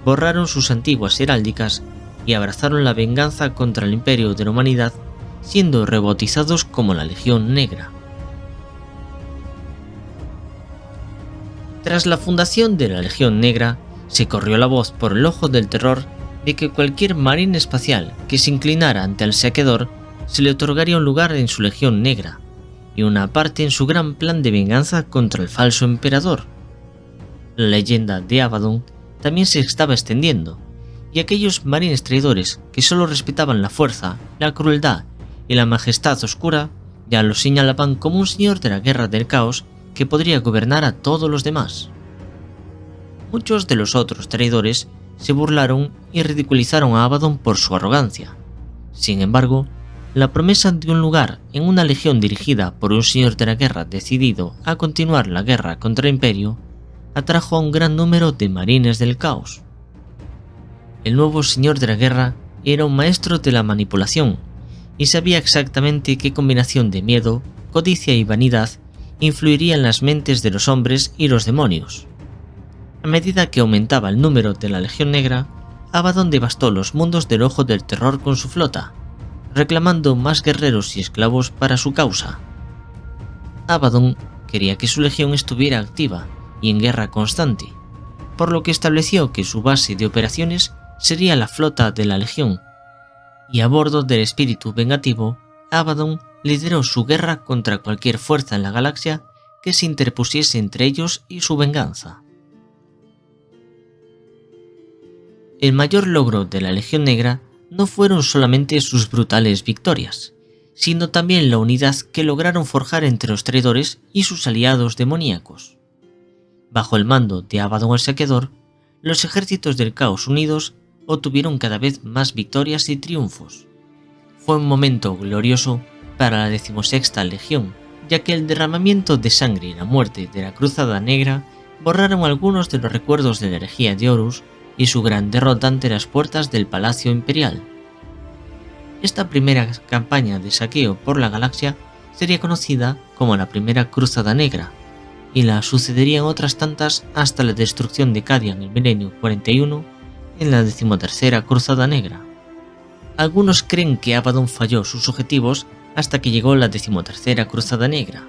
borraron sus antiguas heráldicas y abrazaron la venganza contra el imperio de la humanidad, siendo rebautizados como la Legión Negra. Tras la fundación de la Legión Negra, se corrió la voz por el Ojo del Terror de que cualquier marín espacial que se inclinara ante el saqueador se le otorgaría un lugar en su Legión Negra y una parte en su gran plan de venganza contra el falso emperador. La leyenda de Abaddon también se estaba extendiendo, y aquellos marines traidores que solo respetaban la fuerza, la crueldad y la majestad oscura ya lo señalaban como un señor de la guerra del caos que podría gobernar a todos los demás. Muchos de los otros traidores se burlaron y ridiculizaron a Abaddon por su arrogancia. Sin embargo, la promesa de un lugar en una legión dirigida por un señor de la guerra decidido a continuar la guerra contra el imperio atrajo a un gran número de marines del caos. El nuevo señor de la guerra era un maestro de la manipulación y sabía exactamente qué combinación de miedo, codicia y vanidad influiría en las mentes de los hombres y los demonios. A medida que aumentaba el número de la Legión Negra, Abaddon devastó los mundos del Ojo del Terror con su flota, reclamando más guerreros y esclavos para su causa. Abaddon quería que su legión estuviera activa y en guerra constante, por lo que estableció que su base de operaciones sería la flota de la Legión, y a bordo del espíritu vengativo, Abaddon lideró su guerra contra cualquier fuerza en la galaxia que se interpusiese entre ellos y su venganza. El mayor logro de la Legión Negra no fueron solamente sus brutales victorias, sino también la unidad que lograron forjar entre los traidores y sus aliados demoníacos. Bajo el mando de Abaddon el Saqueador, los ejércitos del Caos unidos obtuvieron cada vez más victorias y triunfos. Fue un momento glorioso para la 16ª Legión, ya que el derramamiento de sangre y la muerte de la Cruzada Negra borraron algunos de los recuerdos de la herejía de Horus y su gran derrota ante las puertas del Palacio Imperial. Esta primera campaña de saqueo por la galaxia sería conocida como la Primera Cruzada Negra, y la sucederían otras tantas hasta la destrucción de Cadia en el milenio 41 en la 13ª Cruzada Negra. Algunos creen que Abaddon falló sus objetivos hasta que llegó la 13ª Cruzada Negra,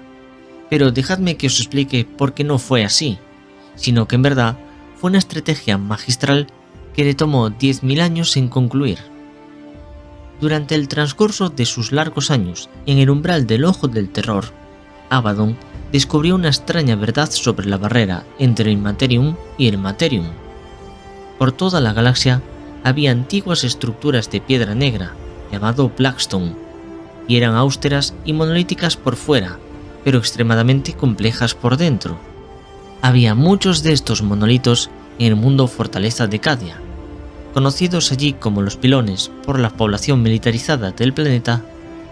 pero dejadme que os explique por qué no fue así, sino que en verdad fue una estrategia magistral que le tomó 10.000 años en concluir. Durante el transcurso de sus largos años en el umbral del Ojo del Terror, Abaddon descubrió una extraña verdad sobre la barrera entre el Immaterium y el Materium. Por toda la galaxia había antiguas estructuras de piedra negra, llamado Blackstone, y eran austeras y monolíticas por fuera, pero extremadamente complejas por dentro. Había muchos de estos monolitos en el mundo Fortaleza de Cadia, conocidos allí como los pilones por la población militarizada del planeta.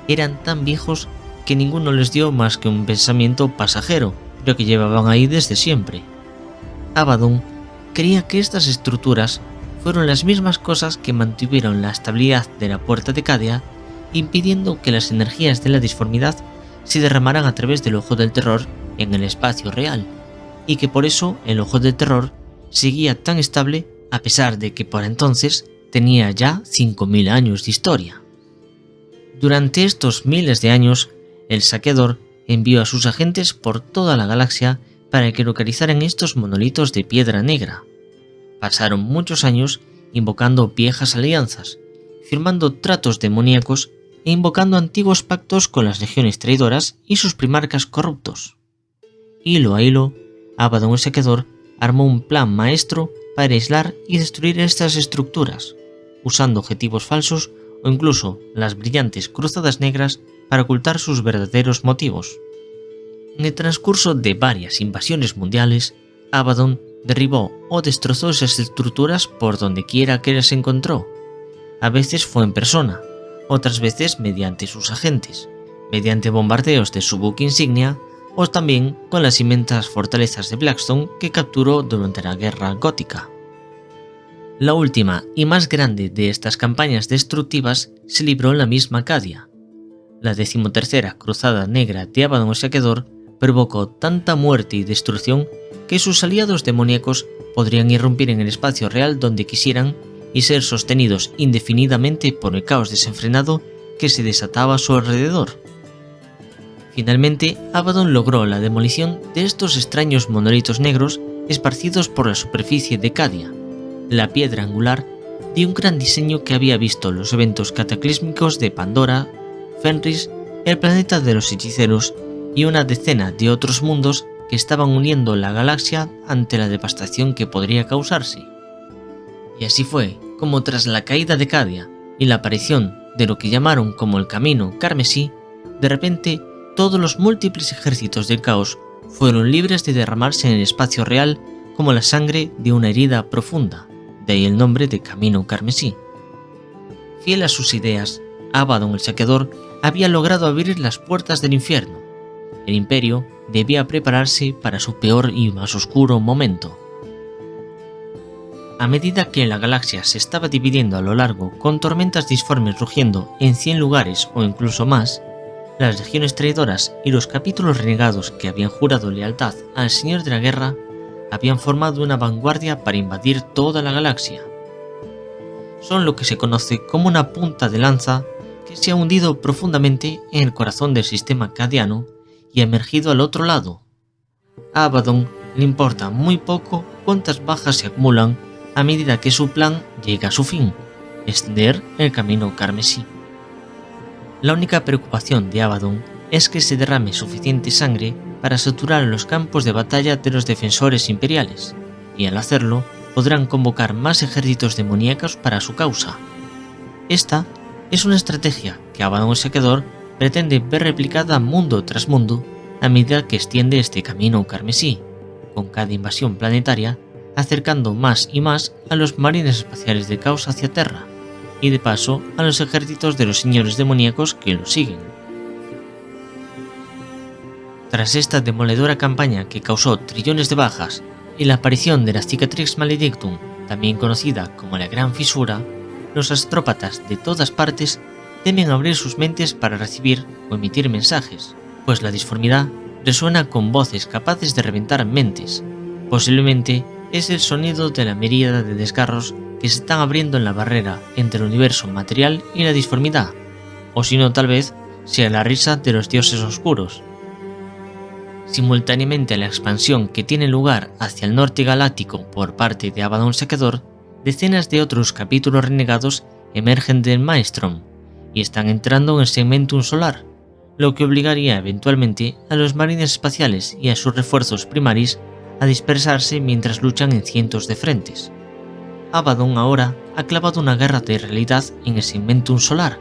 Eran tan viejos que ninguno les dio más que un pensamiento pasajero, pero que llevaban ahí desde siempre. Abaddon creía que estas estructuras fueron las mismas cosas que mantuvieron la estabilidad de la Puerta de Cadia, impidiendo que las energías de la disformidad se derramaran a través del Ojo del Terror en el espacio real, y que por eso el Ojo del Terror seguía tan estable a pesar de que por entonces tenía ya 5.000 años de historia. Durante estos miles de años, el Saqueador envió a sus agentes por toda la galaxia para que localizaran estos monolitos de piedra negra. Pasaron muchos años invocando viejas alianzas, firmando tratos demoníacos e invocando antiguos pactos con las legiones traidoras y sus primarcas corruptos. Hilo a hilo, Abaddon el Saqueador armó un plan maestro para aislar y destruir estas estructuras, usando objetivos falsos o incluso las brillantes cruzadas negras para ocultar sus verdaderos motivos. En el transcurso de varias invasiones mundiales, Abaddon derribó o destrozó esas estructuras por donde quiera que las encontró. A veces fue en persona, otras veces mediante sus agentes, mediante bombardeos de su buque insignia o también con las inmensas fortalezas de Blackstone que capturó durante la Guerra Gótica. La última y más grande de estas campañas destructivas se libró en la misma Cadia. La 13ª Cruzada Negra de Abaddon el Saqueador provocó tanta muerte y destrucción que sus aliados demoníacos podrían irrumpir en el espacio real donde quisieran y ser sostenidos indefinidamente por el caos desenfrenado que se desataba a su alrededor. Finalmente, Abaddon logró la demolición de estos extraños monolitos negros esparcidos por la superficie de Cadia, la piedra angular de un gran diseño que había visto los eventos cataclísmicos de Pandora, Fenris, el planeta de los hechiceros y una decena de otros mundos que estaban uniendo la galaxia ante la devastación que podría causarse. Y así fue como tras la caída de Cadia y la aparición de lo que llamaron como el Camino Carmesí, de repente todos los múltiples ejércitos del caos fueron libres de derramarse en el espacio real como la sangre de una herida profunda, de ahí el nombre de Camino Carmesí. Fiel a sus ideas, Abaddon el Saqueador había logrado abrir las puertas del infierno. El imperio debía prepararse para su peor y más oscuro momento. A medida que la galaxia se estaba dividiendo a lo largo con tormentas disformes rugiendo en 100 lugares o incluso más, las legiones traidoras y los capítulos renegados que habían jurado lealtad al Señor de la Guerra habían formado una vanguardia para invadir toda la galaxia. Son lo que se conoce como una punta de lanza que se ha hundido profundamente en el corazón del sistema cadiano y ha emergido al otro lado. A Abaddon le importa muy poco cuántas bajas se acumulan a medida que su plan llega a su fin, extender el camino carmesí. La única preocupación de Abaddon es que se derrame suficiente sangre para saturar los campos de batalla de los defensores imperiales, y al hacerlo podrán convocar más ejércitos demoníacos para su causa. Esta es una estrategia que Abaddon el Saqueador pretende ver replicada mundo tras mundo a medida que extiende este camino carmesí, con cada invasión planetaria acercando más y más a los marines espaciales de Caos hacia Terra, y de paso a los ejércitos de los señores demoníacos que lo siguen. Tras esta demoledora campaña que causó trillones de bajas y la aparición de la Cicatrix Maledictum, también conocida como la Gran Fisura, los astrópatas de todas partes temen abrir sus mentes para recibir o emitir mensajes, pues la disformidad resuena con voces capaces de reventar mentes. Posiblemente es el sonido de la miríada de desgarros que se están abriendo en la barrera entre el universo material y la disformidad, o si no, tal vez sea la risa de los dioses oscuros. Simultáneamente a la expansión que tiene lugar hacia el norte galáctico por parte de Abaddon Saqueador, decenas de otros capítulos renegados emergen del Maelstrom y están entrando en el segmentum solar, lo que obligaría eventualmente a los marines espaciales y a sus refuerzos primaris a dispersarse mientras luchan en cientos de frentes. Abaddon ahora ha clavado una guerra de realidad en el segmentum solar,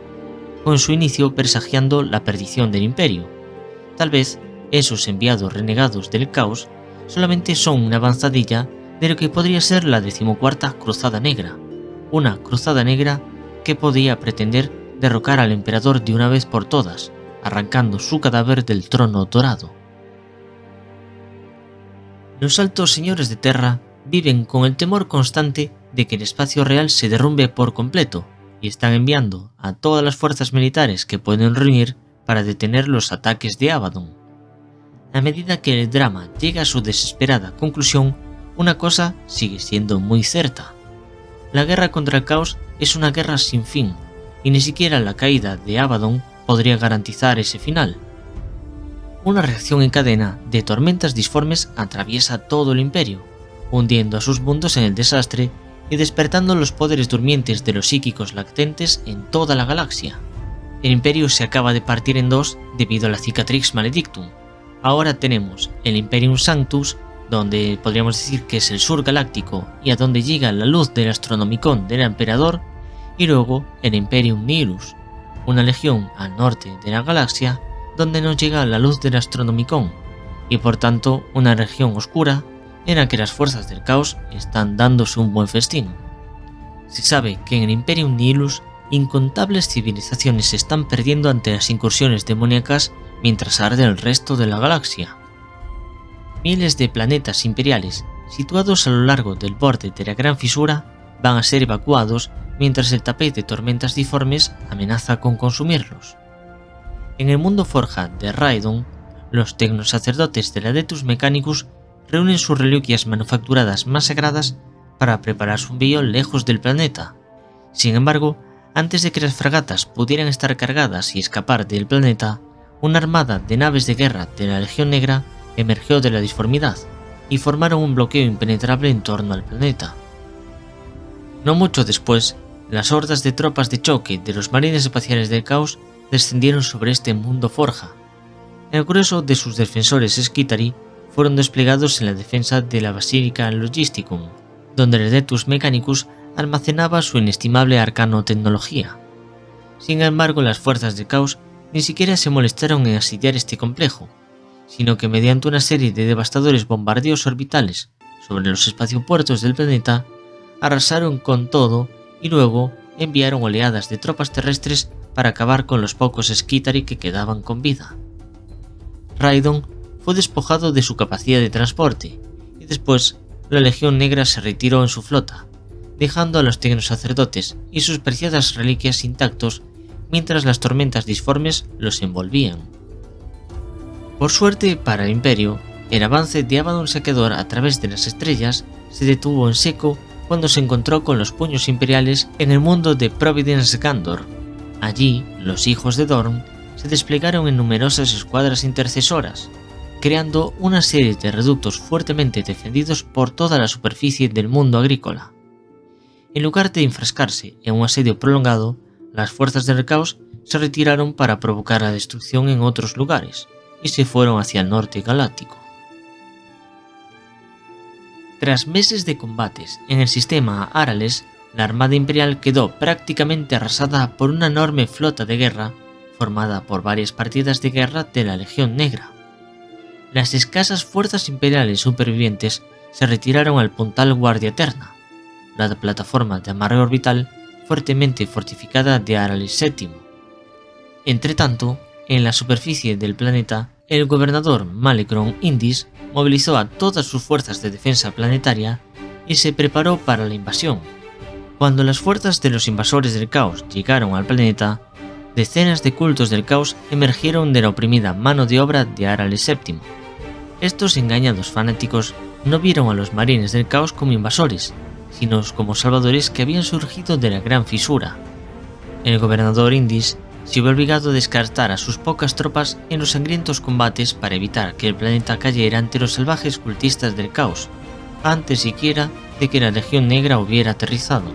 con su inicio presagiando la perdición del Imperio. Tal vez esos enviados renegados del caos solamente son una avanzadilla de lo que podría ser la 14ª Cruzada Negra, una cruzada negra que podía pretender derrocar al emperador de una vez por todas, arrancando su cadáver del trono dorado. Los altos señores de Terra viven con el temor constante de que el espacio real se derrumbe por completo y están enviando a todas las fuerzas militares que pueden reunir para detener los ataques de Abaddon. A medida que el drama llega a su desesperada conclusión, una cosa sigue siendo muy cierta. La guerra contra el caos es una guerra sin fin, y ni siquiera la caída de Abaddon podría garantizar ese final. Una reacción en cadena de tormentas disformes atraviesa todo el Imperio, hundiendo a sus mundos en el desastre y despertando los poderes durmientes de los psíquicos latentes en toda la galaxia. El Imperio se acaba de partir en dos debido a la Cicatrix Maledictum. Ahora tenemos el Imperium Sanctus, donde podríamos decir que es el sur galáctico y a donde llega la luz del Astronomicon del Emperador, y luego el Imperium Nihilus, una legión al norte de la galaxia donde no llega la luz del Astronomicon, y por tanto una región oscura en la que las fuerzas del caos están dándose un buen festín. Se sabe que en el Imperium Nihilus incontables civilizaciones se están perdiendo ante las incursiones demoníacas mientras arde el resto de la galaxia. Miles de planetas imperiales situados a lo largo del borde de la Gran Fisura van a ser evacuados mientras el tapete de tormentas disformes amenaza con consumirlos. En el mundo forja de Raidon, los tecnosacerdotes del Adeptus Mechanicus reúnen sus reliquias manufacturadas más sagradas para preparar su envío lejos del planeta. Sin embargo, antes de que las fragatas pudieran estar cargadas y escapar del planeta, una armada de naves de guerra de la Legión Negra emergió de la disformidad y formaron un bloqueo impenetrable en torno al planeta. No mucho después, las hordas de tropas de choque de los marines espaciales del caos descendieron sobre este mundo forja. El grueso de sus defensores Skitarii fueron desplegados en la defensa de la Basilica Logisticum, donde el Adeptus Mechanicus almacenaba su inestimable arcano tecnología. Sin embargo, las fuerzas del caos ni siquiera se molestaron en asediar este complejo, sino que mediante una serie de devastadores bombardeos orbitales sobre los espaciopuertos del planeta, arrasaron con todo y luego enviaron oleadas de tropas terrestres para acabar con los pocos Skitarii que quedaban con vida. Raidon fue despojado de su capacidad de transporte y después la Legión Negra se retiró en su flota, dejando a los tecnosacerdotes y sus preciadas reliquias intactos mientras las tormentas disformes los envolvían. Por suerte para el Imperio, el avance de Abaddon Saqueador a través de las estrellas se detuvo en seco cuando se encontró con los puños imperiales en el mundo de Providence Gandor. Allí, los hijos de Dorn se desplegaron en numerosas escuadras intercesoras, creando una serie de reductos fuertemente defendidos por toda la superficie del mundo agrícola. En lugar de enfrascarse en un asedio prolongado, las fuerzas del caos se retiraron para provocar la destrucción en otros lugares y se fueron hacia el norte galáctico. Tras meses de combates en el sistema Arales, la Armada Imperial quedó prácticamente arrasada por una enorme flota de guerra formada por varias partidas de guerra de la Legión Negra. Las escasas fuerzas imperiales supervivientes se retiraron al puntal Guardia Eterna, la plataforma de amarre orbital fuertemente fortificada de Arales VII. Entretanto, en la superficie del planeta, el gobernador Malekron Indis movilizó a todas sus fuerzas de defensa planetaria y se preparó para la invasión. Cuando las fuerzas de los invasores del caos llegaron al planeta, decenas de cultos del caos emergieron de la oprimida mano de obra de Arales VII. Estos engañados fanáticos no vieron a los marines del caos como invasores, sino como salvadores que habían surgido de la gran fisura. El gobernador Indis se vio obligado a descartar a sus pocas tropas en los sangrientos combates para evitar que el planeta cayera ante los salvajes cultistas del caos, antes siquiera de que la Legión Negra hubiera aterrizado.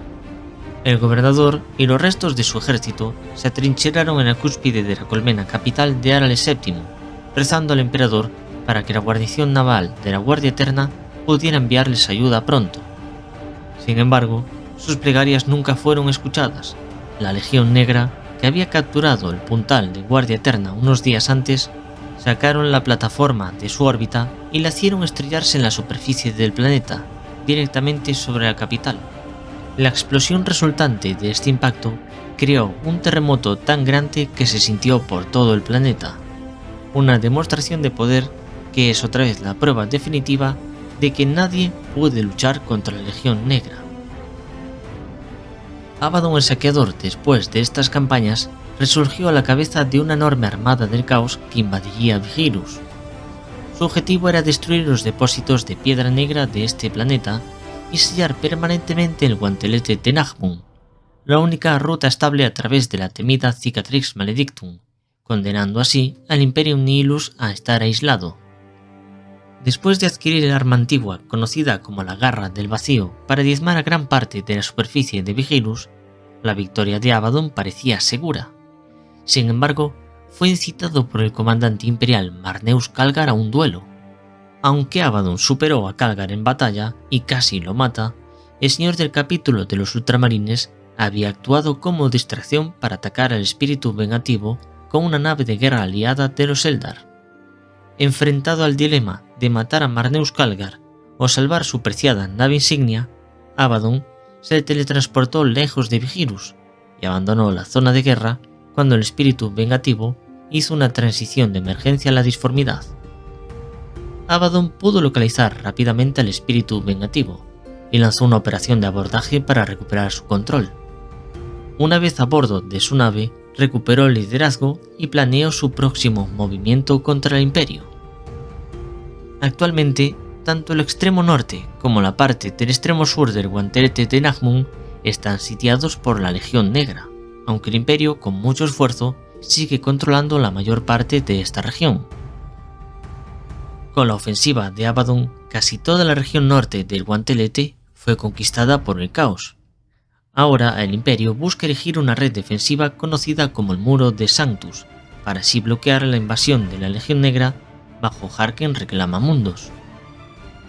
El gobernador y los restos de su ejército se atrincheraron en la cúspide de la colmena capital de Arales VII, rezando al emperador para que la guarnición naval de la Guardia Eterna pudiera enviarles ayuda pronto. Sin embargo, sus plegarias nunca fueron escuchadas. La Legión Negra, que había capturado el puntal de Guardia Eterna unos días antes, sacaron la plataforma de su órbita y la hicieron estrellarse en la superficie del planeta, directamente sobre la capital. La explosión resultante de este impacto creó un terremoto tan grande que se sintió por todo el planeta, una demostración de poder que es otra vez la prueba definitiva de que nadie puede luchar contra la Legión Negra. Abaddon el Saqueador, después de estas campañas, resurgió a la cabeza de una enorme armada del caos que invadiría Vigilus. Su objetivo era destruir los depósitos de piedra negra de este planeta y sellar permanentemente el guantelete de Nahmun, la única ruta estable a través de la temida Cicatrix Maledictum, condenando así al Imperium Nihilus a estar aislado. Después de adquirir el arma antigua conocida como la Garra del Vacío para diezmar a gran parte de la superficie de Vigilus, la victoria de Abaddon parecía segura. Sin embargo, fue incitado por el comandante imperial Marneus Calgar a un duelo. Aunque Abaddon superó a Calgar en batalla y casi lo mata, el señor del capítulo de los ultramarines había actuado como distracción para atacar al espíritu vengativo con una nave de guerra aliada de los Eldar. Enfrentado al dilema de matar a Marneus Calgar o salvar su preciada nave insignia, Abaddon se teletransportó lejos de Vigilus y abandonó la zona de guerra cuando el espíritu vengativo hizo una transición de emergencia a la disformidad. Abaddon pudo localizar rápidamente al espíritu vengativo y lanzó una operación de abordaje para recuperar su control. Una vez a bordo de su nave, recuperó el liderazgo y planeó su próximo movimiento contra el Imperio. Actualmente, tanto el extremo norte como la parte del extremo sur del guantelete de Nahmun están sitiados por la Legión Negra, aunque el Imperio, con mucho esfuerzo, sigue controlando la mayor parte de esta región. Con la ofensiva de Abaddon, casi toda la región norte del guantelete fue conquistada por el caos. Ahora el Imperio busca erigir una red defensiva conocida como el Muro de Sanctus, para así bloquear la invasión de la Legión Negra bajo Harken Reclama Mundos.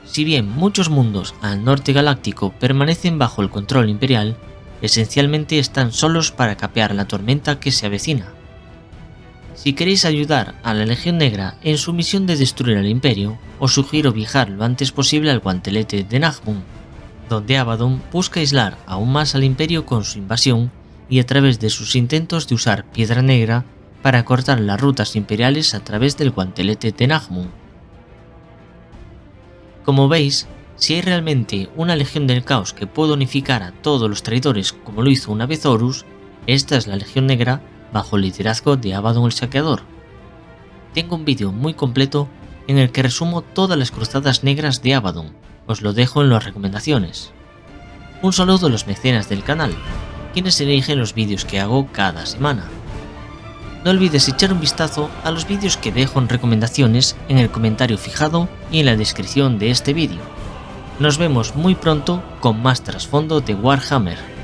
Si bien muchos mundos al norte galáctico permanecen bajo el control imperial, esencialmente están solos para capear la tormenta que se avecina. Si queréis ayudar a la Legión Negra en su misión de destruir al Imperio, os sugiero viajar lo antes posible al guantelete de Nahmun, donde Abaddon busca aislar aún más al Imperio con su invasión y a través de sus intentos de usar piedra negra para cortar las rutas imperiales a través del guantelete de Nahmun. Como veis, Si hay realmente una Legión del Caos que pueda unificar a todos los traidores como lo hizo una vez Horus, esta es la Legión Negra bajo el liderazgo de Abaddon el Saqueador. Tengo un vídeo muy completo en el que resumo todas las cruzadas negras de Abaddon, os lo dejo en las recomendaciones. Un saludo a los mecenas del canal, quienes eligen los vídeos que hago cada semana. No olvides echar un vistazo a los vídeos que dejo en recomendaciones en el comentario fijado y en la descripción de este vídeo. Nos vemos muy pronto con más trasfondo de Warhammer.